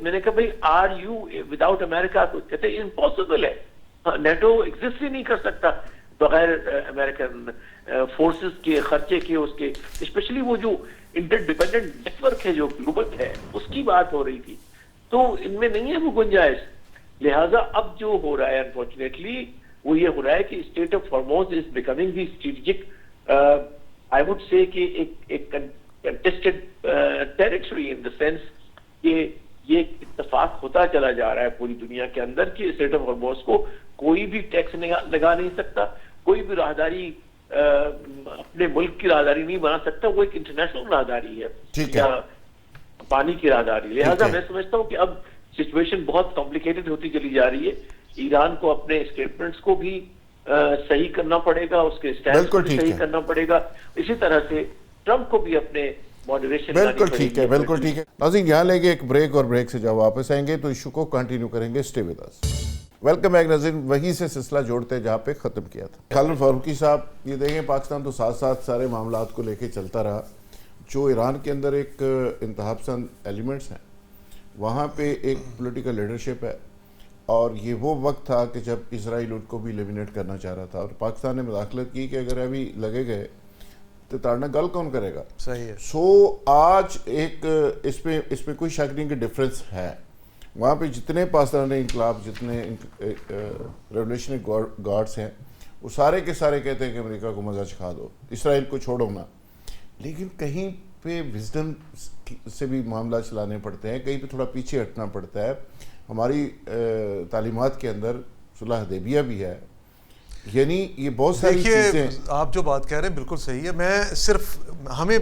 B: मैंने कहा भाई आर यू विदाउट अमेरिका? तो कहते इम्पॉसिबल है, नेटो एग्जिस्ट ही नहीं कर सकता बगैर अमेरिकन फोर्सेस के खर्चे के, उसके स्पेशली वो जो इंटरडिपेंडेंट नेटवर्क है जो ग्लोबल है उसकी बात हो रही थी। तो इनमें नहीं है वो गुंजाइश। लिहाजा अब जो हो रहा है अनफॉर्चुनेटली वो ये हो रहा है कि state of Hormuz is becoming the strategic, I would say कि एक contested territory in the sense कि ये इत्तेफाक होता चला जा रहा है पूरी दुनिया के अंदर कि स्टेट ऑफ हॉर्मोज को कोई भी टैक्स लगा नहीं सकता, कोई भी राहदारी अपने मुल्क की राहदारी नहीं बना सकता, वो एक इंटरनेशनल राहदारी है,
A: ठीक है,
B: पानी की राहदारी। लिहाजा मैं समझता हूँ कि अब सिचुएशन बहुत कॉम्प्लिकेटेड होती चली जा रही है। ईरान को अपने स्टेटमेंट्स को भी सही करना पड़ेगा, उसके स्टैंड को भी सही करना पड़ेगा। इसी तरह से ट्रंप को भी अपने मॉडरेशन।
A: बिल्कुल ठीक है, बिल्कुल ठीक है। नाज़रीन यहाँ लेंगे एक ब्रेक और ब्रेक से जब वापस आएंगे तो इशू को कंटिन्यू करेंगे। Stay with us. Welcome back नाज़रीन, वहीं से सिलसिला जोड़ते जहाँ पे ख़त्म किया था। खालिद फारूकी साहब, ये देखें पाकिस्तान तो साथ साथ सारे मामलात को लेके चलता रहा। जो ईरान के अंदर एक इंतहापसंद एलिमेंट्स हैं, वहाँ पे एक पॉलिटिकल लीडरशिप है और ये वो वक्त था कि जब इसराइल उनको भी एलिमिनेट करना चाह रहा था और पाकिस्तान ने मुदाखलत की कि अगर अभी लगे गए तो ताड़ना गल कौन करेगा।
C: सही है।
A: सो आज एक इसमें कोई शक नहीं कि डिफरेंस है। वहाँ पे जितने पाकिस्तानी इंकलाब, जितने रेवोल्यूशनरी गार्ड्स हैं, वो सारे के सारे कहते हैं कि अमेरिका को मज़ा चखा दो, इसराइल को छोड़ो ना। लेकिन कहीं पे विजडम से भी मामला चलाने पड़ते हैं, कहीं पे थोड़ा पीछे हटना पड़ता है। हमारी तालीमात के अंदर सुलह हदैबिया भी है, यानी ये बहुत सारी चीज़ें।
C: आप जो बात कह रहे हैं बिल्कुल सही है। मैं सिर्फ, हमें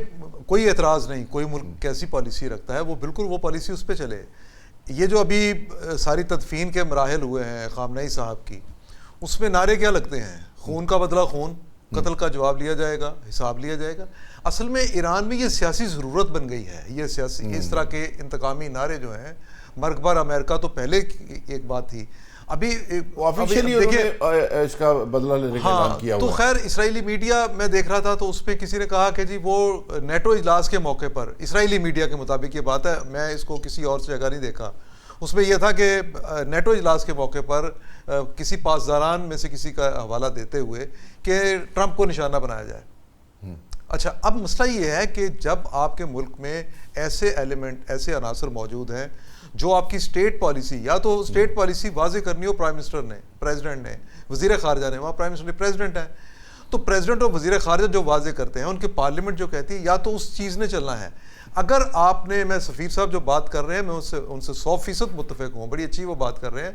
C: कोई एतराज़ नहीं, कोई मुल्क कैसी पॉलिसी रखता है वो बिल्कुल वो पॉलिसी उस पर चले। ये जो अभी सारी तदफीन के मराहल हुए हैं ख़ामनेई साहब की, उसमें नारे क्या लगते हैं? खून का बदला खून, कत्ल का जवाब लिया जाएगा, हिसाब लिया जाएगा। असल में ईरान में ये सियासी ज़रूरत बन गई है। ये सियासी, इस तरह के इंतकामी नारे जो हैं, मर्कबार अमेरिका तो पहले एक बात थी, अभी
A: ऑफिशियली देखिए इसका बदला लेने का ऐलान किया
C: तो
A: हुआ।
C: खैर इस्राएली मीडिया मैं देख रहा था तो उस पर किसी ने कहा कि जी वो नेटो इजलास के मौके पर, इस्राएली मीडिया के मुताबिक ये बात है, मैं इसको किसी और जगह नहीं देखा, उसमें यह था कि नेटो इजलास के मौके पर किसी पासदारान में से किसी का हवाला देते हुए कि ट्रंप को निशाना बनाया जाए। अच्छा, अब मसला ये है कि जब आपके मुल्क में ऐसे एलिमेंट, ऐसे अनासर मौजूद हैं जो आपकी स्टेट पॉलिसी, या तो स्टेट पॉलिसी वाजे करनी हो प्राइम मिनिस्टर ने, प्रेसिडेंट ने, वज़ीर ख़ारजा ने, वहाँ प्राइम मिनिस्टर ने, प्रेसिडेंट है, तो प्रेसिडेंट और वज़ीर ख़ारजा जो वाजे करते हैं, उनके पार्लियामेंट जो कहती है, या तो उस चीज़ ने चलना है। अगर आपने, मैं सफ़ीर साहब जो बात कर रहे हैं, मैं उनसे 100% मुत्तफ़िक हूँ, बड़ी अच्छी वो बात कर रहे हैं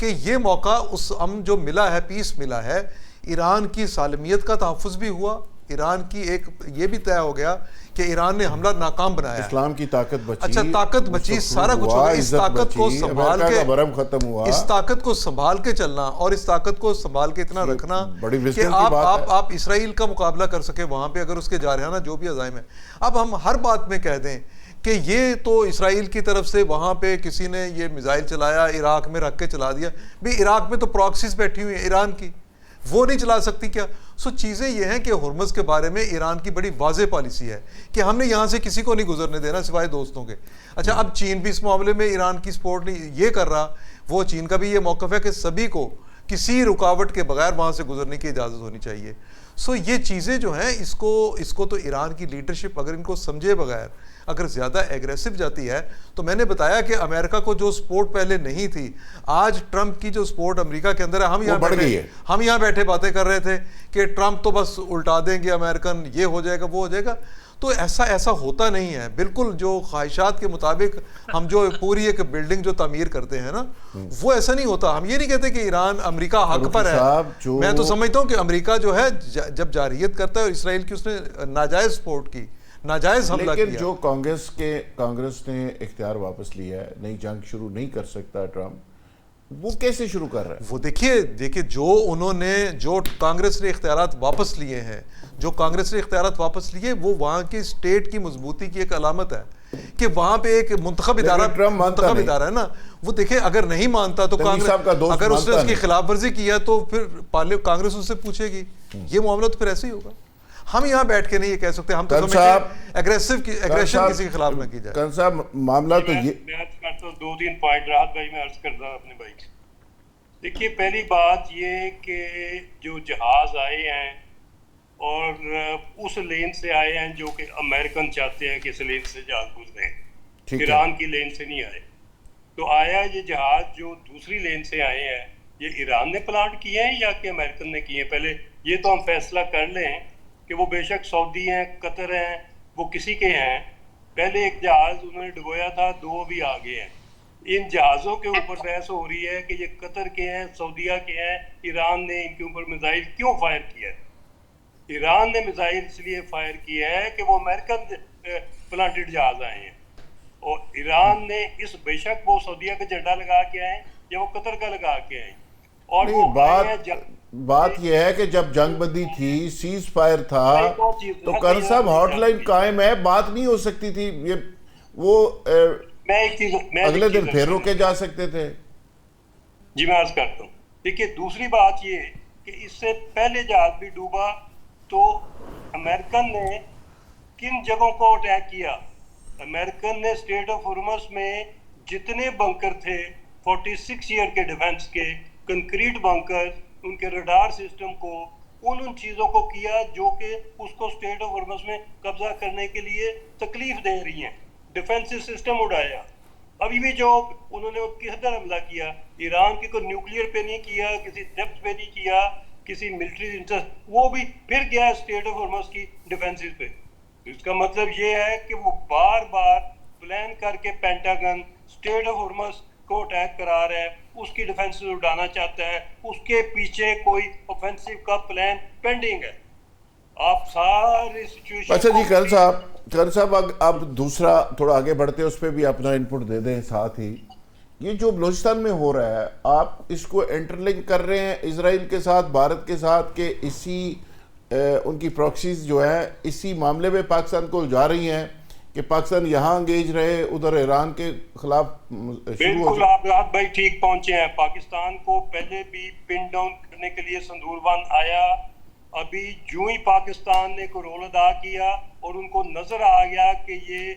C: कि ये मौका उस अमन जो मिला है, पीस मिला है, ईरान की सालमियत का तहफ़्फ़ुज़ भी हुआ, ईरान की एक ये भी तय हो गया कि ईरान ने हमला नाकाम बनाया,
A: इस्लाम की ताकत बची।
C: अच्छा, ताकत बची, सारा कुछ हो गया। इस ताकत को संभाल के,
A: भरम खत्म हुआ,
C: इस ताकत को संभाल के चलना और इस ताकत को संभाल के इतना रखना कि आप इसराइल का मुकाबला कर सके वहां पे, अगर उसके जारहाना जो भी अज़ाइम है। अब हम हर बात में कह दें कि ये तो इसराइल की तरफ से वहाँ पे किसी ने ये मिसाइल चलाया, इराक में रख के चला दिया, भाई इराक में तो प्रॉक्सीज बैठी हुई है ईरान की, वो नहीं चला सकती क्या? सो चीज़ें ये हैं कि हुर्मुज़ के बारे में ईरान की बड़ी वाज़ेह पॉलिसी है कि हमने यहाँ से किसी को नहीं गुजरने देना सिवाय दोस्तों के। अच्छा, अब चीन भी इस मामले में ईरान की सपोर्ट नहीं ये कर रहा, वो चीन का भी ये मौक़िफ़ है कि सभी को किसी रुकावट के बगैर वहाँ से गुजरने की इजाज़त होनी चाहिए। सो ये चीज़ें जो हैं, इसको तो ईरान की लीडरशिप अगर इनको समझे बगैर अगर ज़्यादा एग्रेसिव जाती है, तो मैंने बताया कि अमेरिका को जो सपोर्ट पहले नहीं थी, आज ट्रंप की जो सपोर्ट अमेरिका के अंदर है, हम यहाँ बैठे बातें कर रहे थे कि ट्रंप तो बस उल्टा देंगे अमेरिकन, ये हो जाएगा वो हो जाएगा, तो ऐसा होता नहीं है। बिल्कुल जो ख्वाहिशात के मुताबिक हम जो पूरी एक बिल्डिंग जो तामीर करते हैं ना, वो ऐसा नहीं होता। हम ये नहीं कहते कि ईरान अमेरिका हक पर है, मैं तो समझता हूँ कि अमेरिका जो है जब जारहियत करता है और इसराइल की उसने नाजायज़ सपोर्ट की, नाजायज़ हमला किया।
A: लेकिन जो कांग्रेस ने इख्तियार वापस लिया है, नई जंग शुरू नहीं कर सकता ट्रंप, वो कैसे शुरू कर रहा है?
C: वो देखिए जो कांग्रेस ने इख्तियारात वापस लिए हैं, जो कांग्रेस ने इख्तियारात वापस लिए, वो वहाँ की स्टेट की मजबूती की एक अलामत है कि वहाँ पे एक मुंतखब इदारा है ना। वो देखिए, अगर नहीं मानता तो कांग्रेस, अगर उसने उसकी खिलाफ वर्जी किया तो फिर कांग्रेस उससे पूछेगी। ये मामला तो फिर ऐसे ही होगा। हम यहाँ बैठ के नहीं ये कह सकते, हम तो एग्रेशन किसी के खिलाफ ना की जाए।
A: साहब मामला तो ये,
E: मैं अर्ज करता हूँ 2-3 पॉइंट, राहत भाई मैं अर्ज करता हूँ अपने भाई। देखिए, पहली बात ये कि जो जहाज आए हैं और उस लेन से आए हैं जो कि अमेरिकन चाहते हैं कि इस लेन से जहाज गुजरे, ईरान की लेन से नहीं आए। तो आया ये जहाज जो दूसरी लेन से आए हैं, ये ईरान ने प्लांट किए हैं या कि अमेरिकन ने किए हैं? पहले ये तो हम फैसला कर लें कि वो बेशक सऊदी हैं, कतर हैं, वो किसी के हैं। पहले एक जहाज उन्होंने डुबोया था, 2 भी आ गए हैं। इन जहाज़ों के ऊपर बहस हो रही है कि ये कतर के हैं, सऊदीया के हैं, ईरान ने इनके ऊपर मिसाइल क्यों फायर किया है? ईरान ने मिसाइल इसलिए फायर किया है कि वो अमेरिकन प्लांटेड जहाज आए हैं, और ईरान ने इस, बेशक वो सऊदीया का झंडा लगा के आए या वो कतर का लगा के आए, और वो
A: बात यह है कि जब जंगबंदी थी, सीज फायर था, तो कर्न साहब हॉटलाइन कायम है, बात नहीं हो सकती थी। ये वो अगले दिन फिर रोके जा सकते थे।
E: जी मैं अर्ज करता हूँ। देखिए, दूसरी बात ये कि इससे पहले जहाज भी डूबा तो अमेरिकन ने किन जगहों को अटैक किया? अमेरिकन ने स्टेट ऑफ हुर्मुज़ में जितने बंकर थे 46 ईयर के डिफेंस के, कंक्रीट बंकर, उनके रडार सिस्टम को, उन चीज़ों को किया जो कि उसको स्टेट ऑफ हुर्मुज़ में कब्जा करने के लिए तकलीफ दे रही हैं। डिफेंसिव सिस्टम उड़ाया। अभी भी जो उन्होंने किधर हमला किया, ईरान की कोई न्यूक्लियर पे नहीं किया, किसी डेप्थ पे नहीं किया, किसी मिलिट्री इंटरेस्ट, वो भी फिर गया स्टेट ऑफ हुर्मुज़ की डिफेंसिव पे। इसका मतलब ये है कि वो बार बार प्लान करके पेंटागन स्टेट ऑफ हॉर्मस को अटैक करा रहा है, उसकी डिफेंस उड़ाना चाहता है, उसके पीछे कोई ऑफेंसिव का प्लान पेंडिंग है। आप सारे सिचुएशन
A: अच्छा जी कर साहब अब दूसरा थोड़ा आगे बढ़ते हैं, उस पर भी अपना इनपुट दे दें। साथ ही ये जो बलूचिस्तान में हो रहा है, आप इसको इंटरलिंक कर रहे हैं इजराइल के साथ, भारत के साथ, के इसी उनकी प्रॉक्सीज जो है इसी मामले में पाकिस्तान को उलझा रही हैं कि पाकिस्तान यहाँ अंगेज रहे, उधर ईरान के खिलाफ
E: बिल्कुल आप राहत भाई ठीक पहुंचे हैं। पाकिस्तान को पहले भी पिन डाउन करने के लिए संदूरबान आया, अभी जो ही पाकिस्तान ने को रोल अदा किया और उनको नजर आ गया कि ये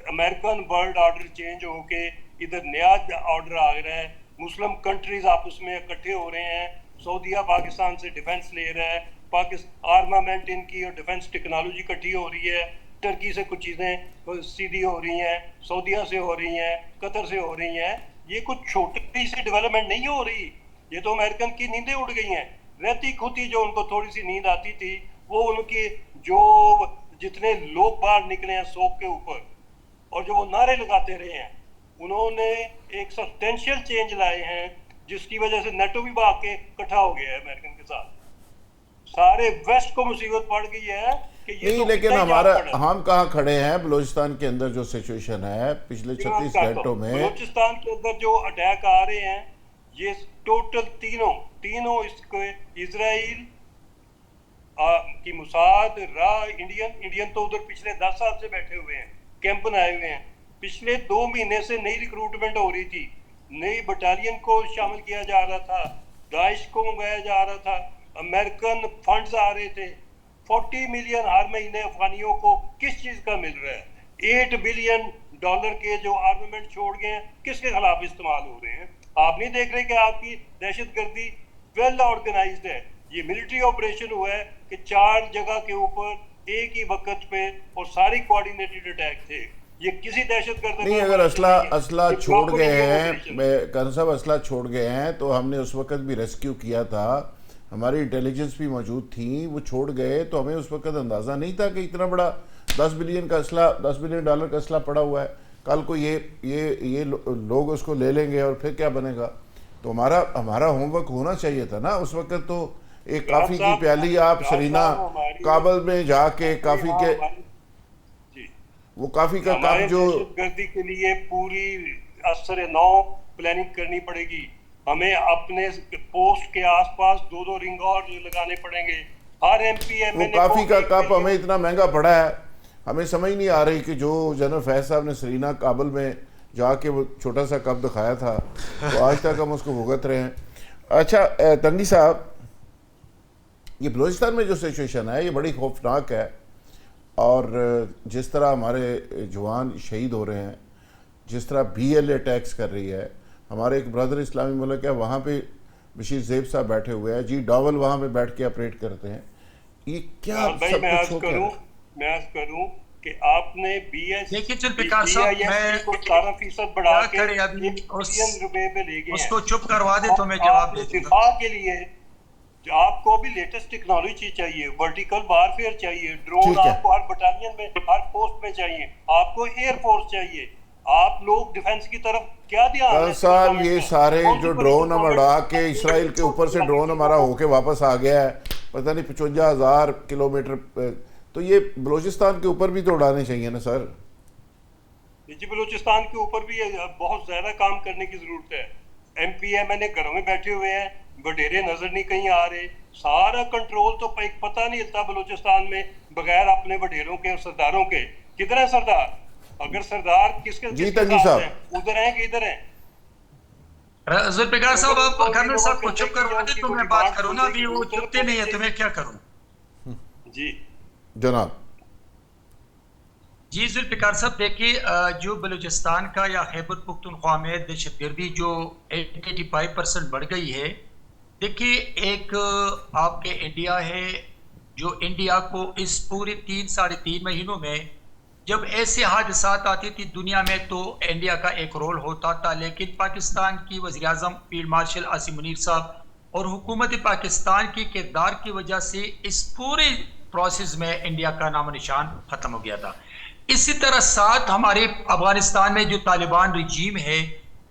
E: अमेरिकन वर्ल्ड ऑर्डर चेंज होके इधर नया ऑर्डर आ रहा है, मुस्लिम कंट्रीज आपस में इकट्ठे हो रहे हैं, सऊदीया पाकिस्तान से डिफेंस ले रहा है, पाकिस्तान आर्मामेंट इनकी और डिफेंस टेक्नोलॉजी इकट्ठी हो रही है, टर्की से कुछ चीज़ें सीधी हो रही हैं, सऊदीया से हो रही हैं, कतर से हो रही हैं। ये कुछ छोटी सी डेवलपमेंट नहीं हो रही, ये तो अमेरिकन की नींदें उड़ गई हैं। रहती खुदी जो उनको थोड़ी सी नींद आती थी, वो उनकी जो जितने लोग बाहर निकले हैं शौक के ऊपर और जो वो नारे लगाते रहे हैं, उन्होंने एक सब्सटेंशियल चेंज लाए हैं, जिसकी वजह से नेटो भी भाग के इकट्ठा हो गया है अमेरिकन के साथ। सारे वेस्ट को मुसीबत पड़ गई है कि ये
A: नहीं,
E: तो
A: लेकिन हमारा हम कहाँ खड़े हैं बलूचिस्तान के अंदर जो सिचुएशन है पिछले 36 घंटों में,
E: बलूचिस्तान के अंदर जो अटैक आ रहे हैं, ये टोटल तीनों इसको इजराइल की मुसाद इंडियन तो उधर पिछले 10 साल से बैठे हुए हैं, कैंप बनाए हुए हैं। पिछले 2 महीने से नई रिक्रूटमेंट हो रही थी, नई बटालियन को शामिल किया जा रहा था, दाइश को मंगाया जा रहा था, अमेरिकन फंड्स आ रहे थे। 40 मिलियन हर महीने अफगानियों को किस चीज का मिल रहा है? $8 बिलियन के जो आर्मामेंट छोड़ गए हैं, किसके खिलाफ इस्तेमाल हो रहे हैं? आप नहीं देख रहे कि आपकी दहशतगर्दी वेल ऑर्गेनाइज्ड है। ये मिलिट्री ऑपरेशन हुआ है कि 4 जगह के ऊपर एक ही वक्त पे और सारी कोऑर्डिनेटेड अटैक थे। ये किसी दहशतगर्द
A: नहीं, अगर असला छोड़ गए हैं, कर साहब असला छोड़ गए हैं तो हमने उस वक्त भी रेस्क्यू किया था, हमारी इंटेलिजेंस भी मौजूद थी, वो छोड़ गए तो हमें उस वक्त अंदाज़ा नहीं था कि इतना बड़ा $10 बिलियन का असला पड़ा हुआ है। कल को ये लोग उसको ले लेंगे और फिर क्या बनेगा? तो हमारा होमवर्क होना चाहिए था ना उस वक्त। तो एक काफ़ी की प्याली आप सरीना काबल में जाके काफ़ी के वो काफ़ी का कप जो
E: दहशतगर्दी के लिए पूरी असर नौ प्लानिंग करनी पड़ेगी। हमें अपने पोस्ट के आसपास 2-2 रिंग और लगाने पड़ेंगे। हर एमपी
A: वो काफ़ी का कप हमें इतना महंगा पड़ा है, हमें समझ नहीं आ रही कि जो जनरल फैज साहब ने सरीना काबल में जाके वो छोटा सा कप दिखाया था, तो आज तक हम उसको भुगत रहे हैं। अच्छा तंगी साहब, ये बलूचिस्तान में जो सिचुएशन है ये बड़ी खौफनाक है, और जिस तरह हमारे जवान शहीद हो रहे हैं, जिस तरह BLA टैक्स कर रही है, हमारे एक ब्रदर इस्लामी मुल्क है वहाँ पे बशीर ज़ेब साहब बैठे हुए हैं, जी डॉवल वहाँ पे बैठ के ऑपरेट करते हैं। ये क्या सब
E: मैं
A: कुछ हो गया?
E: मैं आज करूं कि आपने
D: देखिए जुल्फ़िकार साहब, मैं
E: 17% बढ़ा के
D: $1
E: बिलियन रुपए पे ले गए हैं।
D: उसको चुप करवा दे तो मैं जवाब दे दूंगा।
E: दिफा के लिए आपको भी लेटेस्ट टेक्नोलॉजी चाहिए, वर्टिकल वारफेयर चाहिए, ड्रोन आपको हर बटालियन में हर पोस्ट में चाहिए, आपको एयरफोर्स चाहिए। आप लोग डिफेंस की तरफ क्या ध्यान
A: साल ये सारे जो ड्रोन हम उड़ा के इसराइल के ऊपर से ड्रोन हमारा होके वापस आ गया है, पता नहीं 55,000 किलोमीटर, तो ये बलूचिस्तान के ऊपर भी तो उड़ाने चाहिए ना सर।
E: जी बलूचिस्तान के ऊपर भी बहुत ज्यादा काम करने की जरूरत है। MPMN घरों में बैठे हुए हैं, वडेरे नजर नहीं कहीं आ रहे, सारा कंट्रोल तो पता नहीं चलता बलूचिस्तान में बगैर अपने वडेरों के और सरदारों के। किधर है सरदार? अगर सरदार किसके उधर है कि इधर है?
D: जुल्फ़िकार साहब, आप कर्नल साहब को चुप करवा दे तो मैं बात करूं ना, अभी वो चुपते नहीं है तो मैं क्या करूं?
E: जी
A: जनाब।
D: जी जुल्फ़िकार साहब, देखिए जो बलूचिस्तान का या खैबर पुख्तनख्वा में दहशतगर्दी जो 85% बढ़ गई है, देखिए एक आपके इंडिया है, जो इंडिया को इस पूरे 3-3.5 महीनों में जब ऐसे हादसात आती थी दुनिया में तो इंडिया का एक रोल होता था, लेकिन पाकिस्तान की वज़ीर आज़म फील्ड मार्शल आसिम मुनीर साहब और हुकूमत पाकिस्तान के किरदार की वजह से इस पूरे प्रोसेस में इंडिया का नामो निशान खत्म हो गया था। इसी तरह साथ हमारे अफगानिस्तान में जो तालिबान रिजीम है,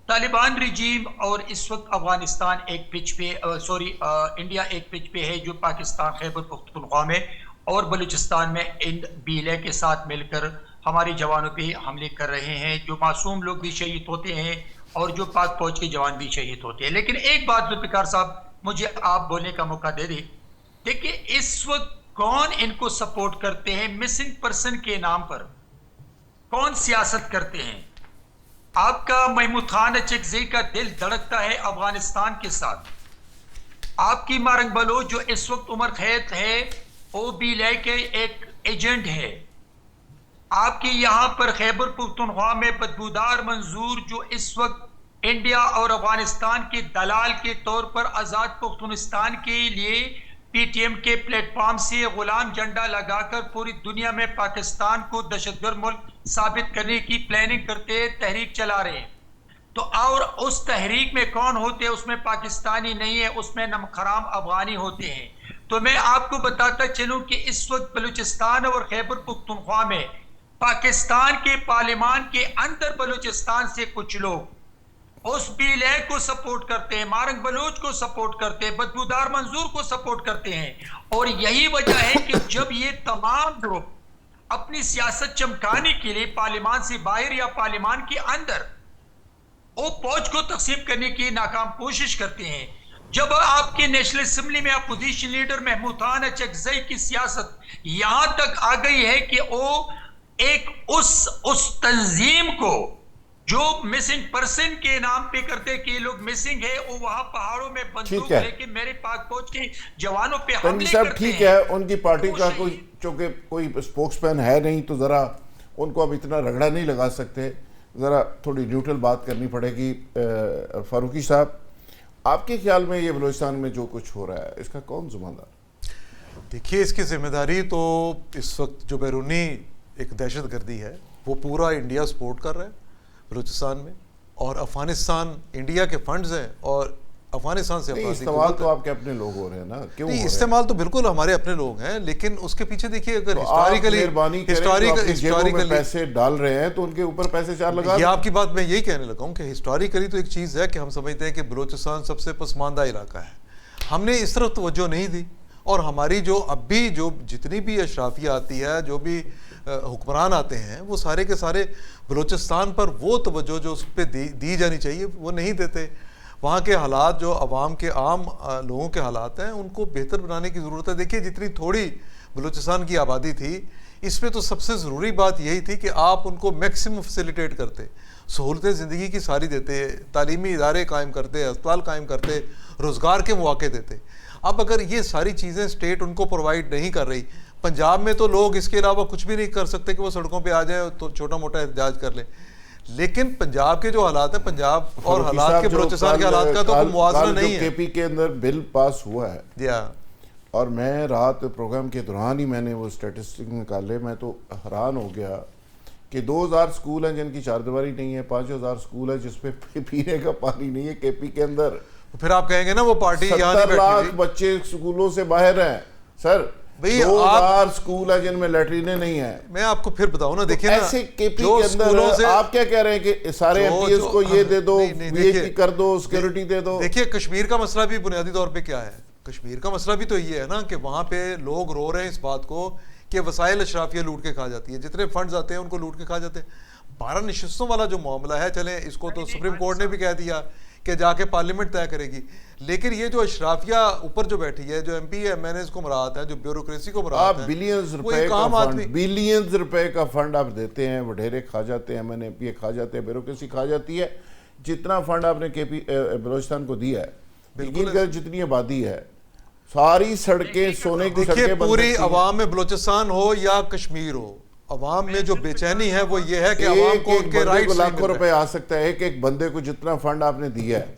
D: तालिबान रिजीम और इस वक्त अफगानिस्तान एक पिच पे इंडिया एक पिच पे है जो पाकिस्तान खैबर पख्तूनख्वा में और बलूचिस्तान में इन बीले के साथ मिलकर हमारे जवानों पे हमले कर रहे हैं, जो मासूम लोग भी शहीद होते हैं और जो पाक फौज के जवान भी शहीद होते हैं। लेकिन एक बात जुल्फिकार साहब मुझे आप बोलने का मौका दे दे, देखिए इस वक्त कौन इनको सपोर्ट करते हैं मिसिंग पर्सन के नाम पर, कौन सियासत करते हैं? आपका महमूद खान अचकज़ई का दिल धड़कता है अफगानिस्तान के साथ। आपकी मारंग बलोच जो इस वक्त उमर खैत है वो भी लेके एक एजेंट है। आपके यहां पर खैबर पख्तूनख्वा में बदबूदार मंजूर जो इस वक्त इंडिया और अफगानिस्तान के दलाल के तौर पर आजाद पख्तूनिस्तान के लिए पीटीएम के प्लेटफॉर्म से गुलाम झंडा लगाकर पूरी दुनिया में पाकिस्तान को दहशतगर्द मुल्क साबित करने की प्लानिंग करते तहरीक चला रहे हैं। तो और उस तहरीक में कौन होते हैं? उसमें पाकिस्तानी नहीं है, उसमें नमखराम अफगानी होते हैं। तो मैं आपको बताता चलूं कि इस वक्त बलूचिस्तान और खैबर पख्तूनख्वा में पाकिस्तान के पार्लियामान के अंदर बलूचिस्तान से कुछ लोग उस बीले को सपोर्ट करते हैं, मारंग बलोच को सपोर्ट करते हैं, बदबूदार मंजूर को सपोर्ट करते हैं। और यही वजह है कि जब ये तमाम ग्रुप अपनी सियासत चमकाने के लिए पार्लियामान से बाहर या पार्लियामान के अंदर वो फौज को तकसीम करने की नाकाम कोशिश करते हैं, जब आपके नेशनल असेंबली में अपोजिशन लीडर महमूद खान अचकज़ई की सियासत यहां तक आ गई है कि वो एक उस तंजीम को जो मिसिंग पर्सन के नाम पे करते कि लोग मिसिंग है, वो वहां पहाड़ों में बंदूक लेके मेरे पाक फौज के जवानों पे हमले करते हैं।
A: ठीक है, उनकी पार्टी का कोई चूंकि कोई स्पोक्समैन है नहीं तो जरा उनको अब इतना रगड़ा नहीं लगा सकते, जरा थोड़ी न्यूट्रल बात करनी पड़ेगी। फारूकी साहब, आपके ख्याल में ये बलूचिस्तान में जो कुछ हो रहा है इसका कौन जिम्मेदार?
C: देखिए, इसकी जिम्मेदारी तो इस वक्त जो बैरूनी एक दहशत गर्दी है वो पूरा इंडिया सपोर्ट कर रहा है बलूचिस्तान में, और अफगानिस्तान इंडिया के फंड्स हैं और अफगानिस्तान से
A: इस्तेमाल तो आपके अपने लोग हो रहे हैं ना, क्यों?
C: इस्तेमाल तो बिल्कुल हमारे अपने लोग हैं, लेकिन उसके पीछे देखिए अगर
A: हिस्टोरिकली पैसे डाल रहे हैं तो उनके ऊपर पैसे चार लगा।
C: ये आपकी बात मैं यही कहने लगा हूँ कि हिस्टोरिकली तो एक चीज़ है कि हम समझते हैं कि बलूचिस्तान सबसे पसमानदा इलाका है, हमने इस तरफ तवज्जो नहीं दी, और हमारी जो अब भी जो जितनी भी अशराफिया आती है, जो भी हुक्मरान आते हैं, वो सारे के सारे बलूचिस्तान पर वो तवज्जो जो उस पर दी जानी चाहिए वो नहीं देते। वहाँ के हालात जो अवाम के आम लोगों के हालात हैं उनको बेहतर बनाने की ज़रूरत है। देखिए, जितनी थोड़ी बलूचिस्तान की आबादी थी, इसमें तो सबसे ज़रूरी बात यही थी कि आप उनको मैक्सिमम फैसिलिटेट करते, सहूलतें ज़िंदगी की सारी देते, तालीमी इदारे कायम करते, अस्पताल कायम करते, रोज़गार के मौके देते। अब अगर ये सारी चीज़ें स्टेट उनको प्रोवाइड नहीं कर रही, पंजाब में तो लोग इसके अलावा कुछ भी नहीं कर सकते कि वो सड़कों पे आ जाए तो छोटा मोटा एहतजाज कर ले, लेकिन पंजाब के जो हालात हैं, पंजाब और हालात के बलूचिस्तान के हालात का तो कोई मुआवजा नहीं है।
A: केपी के अंदर बिल पास हुआ है और मैं रात प्रोग्राम के दौरान ही मैंने वो स्टैटिस्टिक निकाले, मैं तो हैरान हो गया कि 2000 स्कूल हैं जिनकी चारदीवारी नहीं है, 5000 स्कूल है जिसपे पीने का पानी नहीं है केपी के अंदर।
C: फिर आप कहेंगे ना वो पार्टी
A: 70 लाख बच्चे स्कूलों से बाहर हैं सर, 2000 स्कूल है जिनमें लैट्रिने नहीं है।
C: मैं आपको फिर बताऊं ना, देखिए
A: ऐसे केपी के अंदर आप क्या कह रहे हैं कि सारे एमपीएस को ये दे दो, वीआईपी कर दो, सिक्योरिटी दे दो।
C: देखिए, कश्मीर का मसला भी बुनियादी तौर पे क्या है, कश्मीर का मसला भी तो ये है ना कि वहाँ पे लोग रो रहे हैं इस बात को कि वसाइल अशराफिया लूट के खा जाती है, जितने फंड्स आते हैं उनको लूट के खा जाते हैं। 12 नशिस्तों वाला जो मामला है, चले इसको तो सुप्रीम कोर्ट ने भी कह दिया कि जाके पार्लियामेंट तय करेगी, लेकिन ये जो अशराफिया ऊपर जो बैठी है, जो एमपी एमएनएस को मराहत है, जो ब्यूरोक्रेसी को मराहत है,
A: बिलियंस रुपए का फंड आप देते हैं, वडेरे खा जाते हैं, एमएनएपीए खा जाते हैं, ब्यूरोक्रेसी खा जाती है। जितना फंड आपने केपी बलूचिस्तान को दिया है, बिल्कुल जितनी आबादी है, सारी सड़कें सोने की सड़कें।
C: पूरी अवाम में बलूचिस्तान हो या कश्मीर हो, अवाम में जो बेचैनी है वो ये है कि अवाम को उनके राइट्स
A: लाखों रुपए आ सकता है, एक बंदे को जितना फंड आपने दिया है,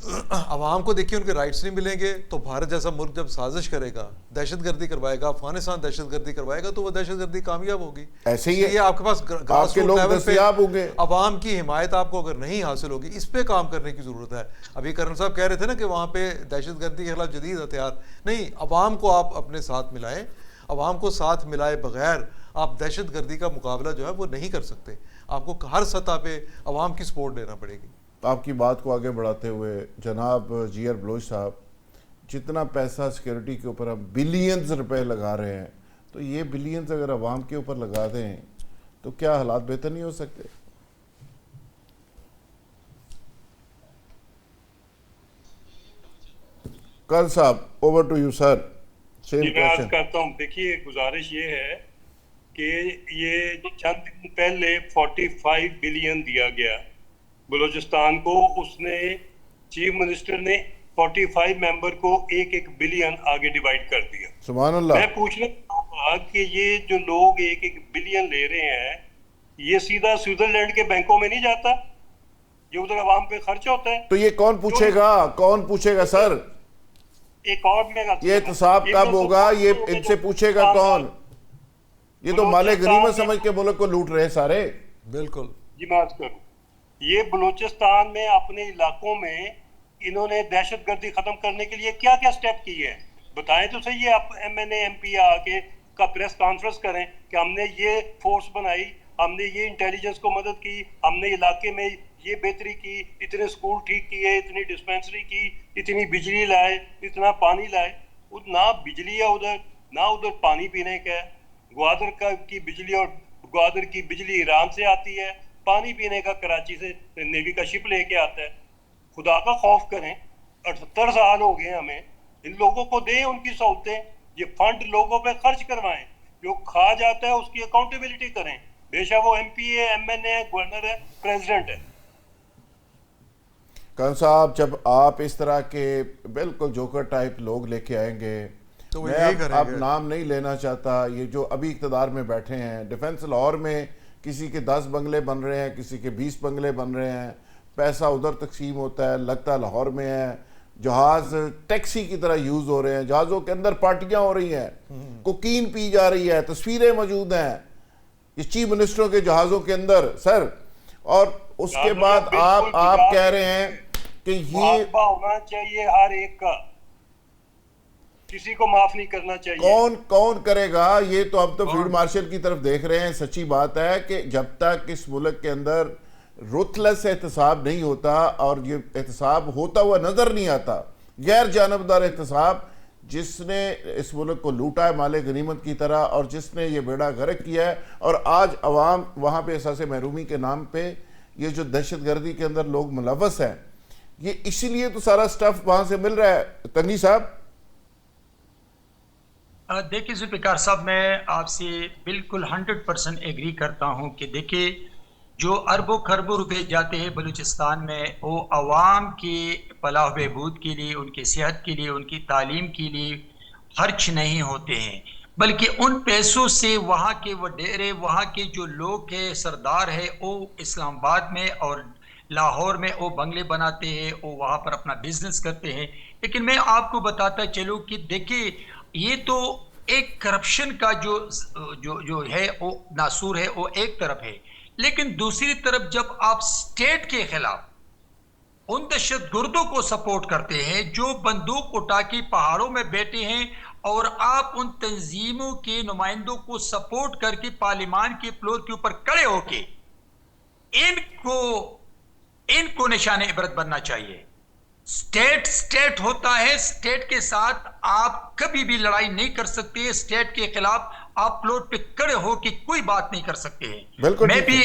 C: अवाम को देखिए उनके राइट्स नहीं मिलेंगे तो भारत जैसा मुल्क जब साजिश करेगा, दहशतगर्दी करवाएगा, अफगानिस्तान दहशतगर्दी करवाएगा, तो वो दहशतगर्दी कामयाब होगी।
A: ऐसे ही है,
C: आपके पास
A: आपके लोग दस्तयाब होंगे,
C: अवाम की हिमायत आपको अगर नहीं हासिल होगी, इस पे काम करने की जरूरत है। अभी करण साहब कह रहे थे ना कि वहाँ पे दहशतगर्दी के खिलाफ जदीद हथियार नहीं, अवाम को आप अपने साथ मिलाएं, अवाम को साथ मिलाए बगैर आप दहशत गर्दी का मुकाबला जो है वो नहीं कर सकते। आपको हर सतह पे अवाम की सपोर्ट लेना पड़ेगी।
A: आपकी बात को आगे बढ़ाते हुए जनाब जीआर बलोच साहब, जितना पैसा सिक्योरिटी के ऊपर हम बिलियंस रुपए लगा रहे हैं, तो ये बिलियंस अगर अवाम के ऊपर लगा दें तो क्या हालात बेहतर नहीं हो सकते? कर्ज साहब, over to you sir. Same
E: मैं अर्ज
A: क्वेश्चन
E: करता हूँ। देखिए, गुजारिश ये है कि ये चंद दिन पहले 45 बिलियन दिया गया बलूचिस्तान को। उसने चीफ मिनिस्टर ने 45 मेंबर को 1-1 बिलियन आगे डिवाइड कर दिया।
A: सुभान अल्लाह।
E: मैं पूछना चाहूंगा कि ये जो लोग 1-1 बिलियन ले रहे हैं, ये सीधा स्विट्जरलैंड के बैंकों में नहीं जाता? ये उधर अवाम पे खर्च होता है।
A: तो ये कौन पूछेगा? कौन पूछेगा सर?
E: एक और मैं
A: ये एहतसाब कब होगा? ये इनसे पूछेगा कौन? ये तो माले गनीमत समझ के मुल्क को लूट रहे हैं सारे।
C: बिल्कुल
E: जी, मैं अर्ज करूं, ये बलूचिस्तान में अपने इलाकों में इन्होंने दहशतगर्दी खत्म करने के लिए क्या क्या स्टेप किए हैं, बताएं तो सही है। आप MNA MP आके का प्रेस कॉन्फ्रेंस करें कि हमने ये फोर्स बनाई, हमने ये इंटेलिजेंस को मदद की, हमने इलाके में ये बेहतरी की, इतने स्कूल ठीक किए, इतनी डिस्पेंसरी की, इतनी बिजली लाए, इतना पानी लाए। ना बिजली है उधर, ना उधर पानी पीने का है। ग्वादर की बिजली और ग्वादर की बिजली ईरान से आती है, पानी पीने का कराची से नेवी का शिप लेके आता है। खुदा का खौफ करें, 78 साल हो गए हमें, इन लोगों को दें उनकी सहूलतें, ये फंड लोगों पे खर्च करवाएं। जो खा जाता है उसकी अकाउंटेबिलिटी करें, बेशक वो MP है, MNA है, गवर्नर है, प्रेसिडेंट है।
A: खान साहब, जब आप इस तरह के बिल्कुल जोकर टाइप लोग लेके आएंगे,
C: तो वो
A: मैं
C: यही
A: अब
C: करेंगे।
A: नाम नहीं लेना चाहता, ये जो अभी इक़्तिदार में बैठे हैं, डिफेंस लाहौर में किसी के 10 बंगले बन रहे हैं, किसी के 20 बंगले बन रहे हैं, पैसा उधर तकसीम होता है, लगता लाहौर में है, जहाज टैक्सी की तरह यूज हो रहे हैं, जहाज़ों के अंदर पार्टियां हो रही हैं, कोकीन पी जा रही है, तस्वीरें मौजूद हैं ये चीफ मिनिस्टरों के जहाज़ों के अंदर सर। और उसके बाद आप कह रहे हैं कि ये
E: होना चाहिए हर एक का, किसी को माफ नहीं करना चाहिए।
A: कौन करेगा? ये तो अब तो फील्ड मार्शल की तरफ देख रहे हैं। सच्ची बात है कि जब तक इस मुल्क के अंदर रुथलेस एहतसाब नहीं होता, और ये एहतसाब होता हुआ नजर नहीं आता, गैर जानबदार एहतसाब जिसने इस मुल्क को लूटा है माले गनीमत की तरह, और जिसने ये बेड़ा गर्क किया है, और आज अवाम वहाँ पे एहसास महरूमी के नाम पे ये जो दहशत गर्दी के अंदर लोग मुलव्वस हैं, ये इसीलिए तो सारा स्टफ वहाँ से मिल रहा है। तंगी साहब,
D: देखिए जुल्फिकार साहब, मैं आपसे बिल्कुल 100% एग्री करता हूं कि देखिए, जो अरबों खरबों रुपए जाते हैं बलूचिस्तान में, वो अवाम के फलाह बहबूद के लिए, उनकी सेहत के लिए, उनकी तालीम के लिए खर्च नहीं होते हैं, बल्कि उन पैसों से वहाँ के वडेरे, वहाँ के जो लोग हैं, सरदार है, वो इस्लामाबाद में और लाहौर में वो बंगले बनाते हैं, वो वहाँ पर अपना बिजनेस करते हैं। लेकिन मैं आपको बताता चलूँ कि देखिए, ये तो एक करप्शन का जो है वो नासूर है, वो एक तरफ है, लेकिन दूसरी तरफ जब आप स्टेट के खिलाफ उन दहशतगर्दों को सपोर्ट करते हैं जो बंदूक उठा के पहाड़ों में बैठे हैं, और आप उन तंजीमों के नुमाइंदों को सपोर्ट करके पार्लियामान के फ्लोर के ऊपर खड़े होके इनको निशाने इबरत बनना चाहिए। स्टेट होता है, स्टेट के साथ आप कभी भी लड़ाई नहीं कर सकते, स्टेट के खिलाफ आप फ्लोर पे खड़े होके कोई बात नहीं कर सकते हैं। मैं भी,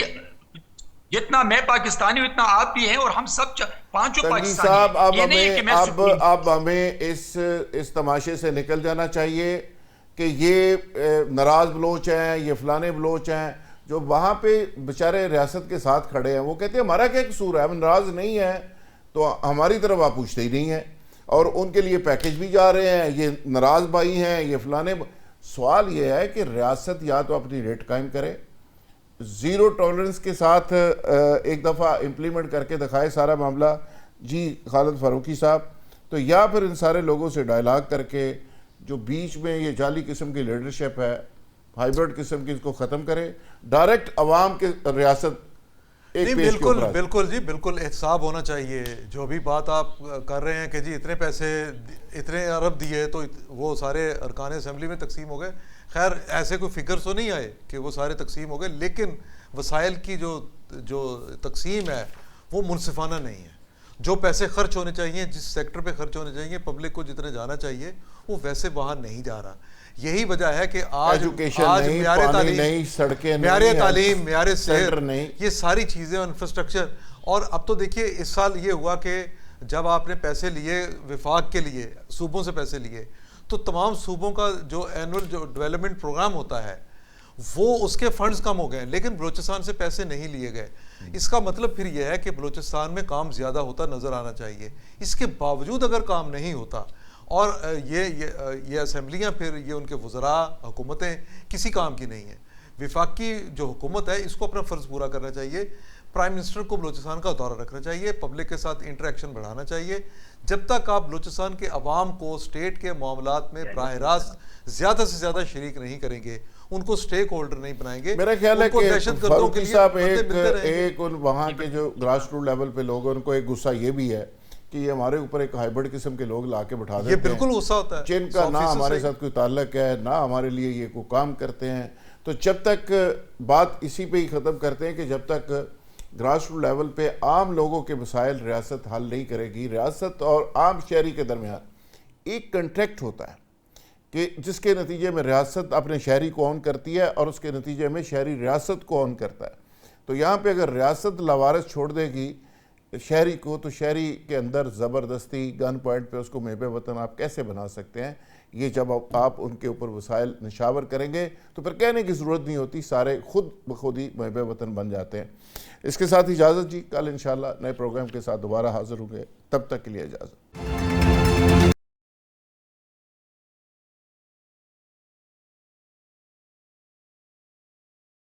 D: जितना मैं पाकिस्तानी हूं उतना आप भी हैं, और हम सब पांचों पाकिस्तानी
A: साहब,
D: अब
A: हमें इस तमाशे से निकल जाना चाहिए कि ये नाराज बलोच हैं, ये फलाने बलोच हैं जो वहाँ पे बेचारे रियासत के साथ खड़े हैं। वो कहते हैं हमारा क्या कसूर है, हम नाराज नहीं है तो हमारी तरफ आप पूछते ही नहीं है, और उनके लिए पैकेज भी जा रहे हैं, ये नाराज भाई हैं, ये फलाने। सवाल ये है कि रियासत या तो अपनी रेट कायम करे, ज़ीरो टॉलरेंस के साथ एक दफ़ा इम्प्लीमेंट करके दिखाए सारा मामला जी खालिद फारूकी साहब, तो या फिर इन सारे लोगों से डायलॉग करके जो बीच में ये जाली किस्म की लीडरशिप है, हाइब्रिड किस्म की, इसको ख़त्म करे, डायरेक्ट अवाम के रियासत
C: नहीं। बिल्कुल जी, बिल्कुल एहतसाब होना चाहिए। जो भी बात आप कर रहे हैं कि जी इतने पैसे, इतने अरब दिए तो वो सारे अरकान असेंबली में तकसीम हो गए, खैर ऐसे कोई फिगर्स तो नहीं आए कि वो सारे तकसीम हो गए, लेकिन वसाइल की जो तकसीम है वो मुनसिफाना नहीं है। जो पैसे खर्च होने चाहिए, जिस सेक्टर पे खर्च होने चाहिए, पब्लिक को जितने जाना चाहिए, वो वैसे बाहर नहीं जा रहा। यही वजह है कि आज म्यारे तालीम,
A: सड़कें,
C: म्यारे तालीम, म्यारे सेहत
A: नहीं,
C: ये सारी चीज़ें और इंफ्रास्ट्रक्चर। और अब तो देखिए इस साल ये हुआ कि जब आपने पैसे लिए विफाक के लिए, सूबों से पैसे लिए, तो तमाम सूबों का जो एनुअल जो डेवलपमेंट प्रोग्राम होता है वो उसके फंड्स कम हो गए, लेकिन बलूचिस्तान से पैसे नहीं लिए गए। इसका मतलब फिर यह है कि बलूचिस्तान में काम ज़्यादा होता नज़र आना चाहिए। इसके बावजूद अगर काम नहीं होता और ये असम्बलियाँ, फिर ये उनके वज़रा, हुकूमतें किसी काम की नहीं है। विफाकी जो हुकूमत है इसको अपना फ़र्ज़ पूरा करना चाहिए। प्राइम मिनिस्टर को बलूचिस्तान का दौरा रखना चाहिए, पब्लिक के साथ इंटरेक्शन बढ़ाना चाहिए। जब तक आप बलूचिस्तान के अवाम को स्टेट के मामलात में बराह रास्त ज़्यादा से ज़्यादा शरीक नहीं करेंगे, उनको स्टेक होल्डर नहीं बनाएंगे,
A: मेरा ख्याल है कि फारूकी साहब एक उन वहाँ के जो ग्रास रूट लेवल पे लोग हैं उनको एक गुस्सा ये भी है कि ये हमारे ऊपर एक हाइब्रिड किस्म के लोग ला के बैठा देते हैं।
C: ये बिल्कुल गुस्सा होता है,
A: जिनका ना हमारे साथ कोई ताल्लुक है, ना हमारे लिए ये कोई काम करते हैं। तो जब तक बात इसी पे ही ख़त्म करते हैं कि जब तक ग्रास रूट लेवल पे आम लोगों के मसाइल रियासत हल नहीं करेगी, रियासत और आम शहरी के दरमियान एक कंट्रैक्ट होता है कि जिसके नतीजे में रियासत अपने शहरी को ऑन करती है और उसके नतीजे में शहरी रियासत को ऑन करता है। तो यहाँ पे अगर रियासत लवारिस छोड़ देगी शहरी को, तो शहरी के अंदर ज़बरदस्ती गन पॉइंट पे उसको महबे वतन आप कैसे बना सकते हैं? ये जब आप उनके ऊपर वसाइल निशावर करेंगे तो फिर कहने की ज़रूरत नहीं होती, सारे खुद ब खुद ही महबे वतन बन जाते हैं। इसके साथ इजाज़त जी, कल इंशाअल्लाह नए प्रोग्राम के साथ दोबारा हाज़िर होंगे, तब तक के लिए इजाज़त।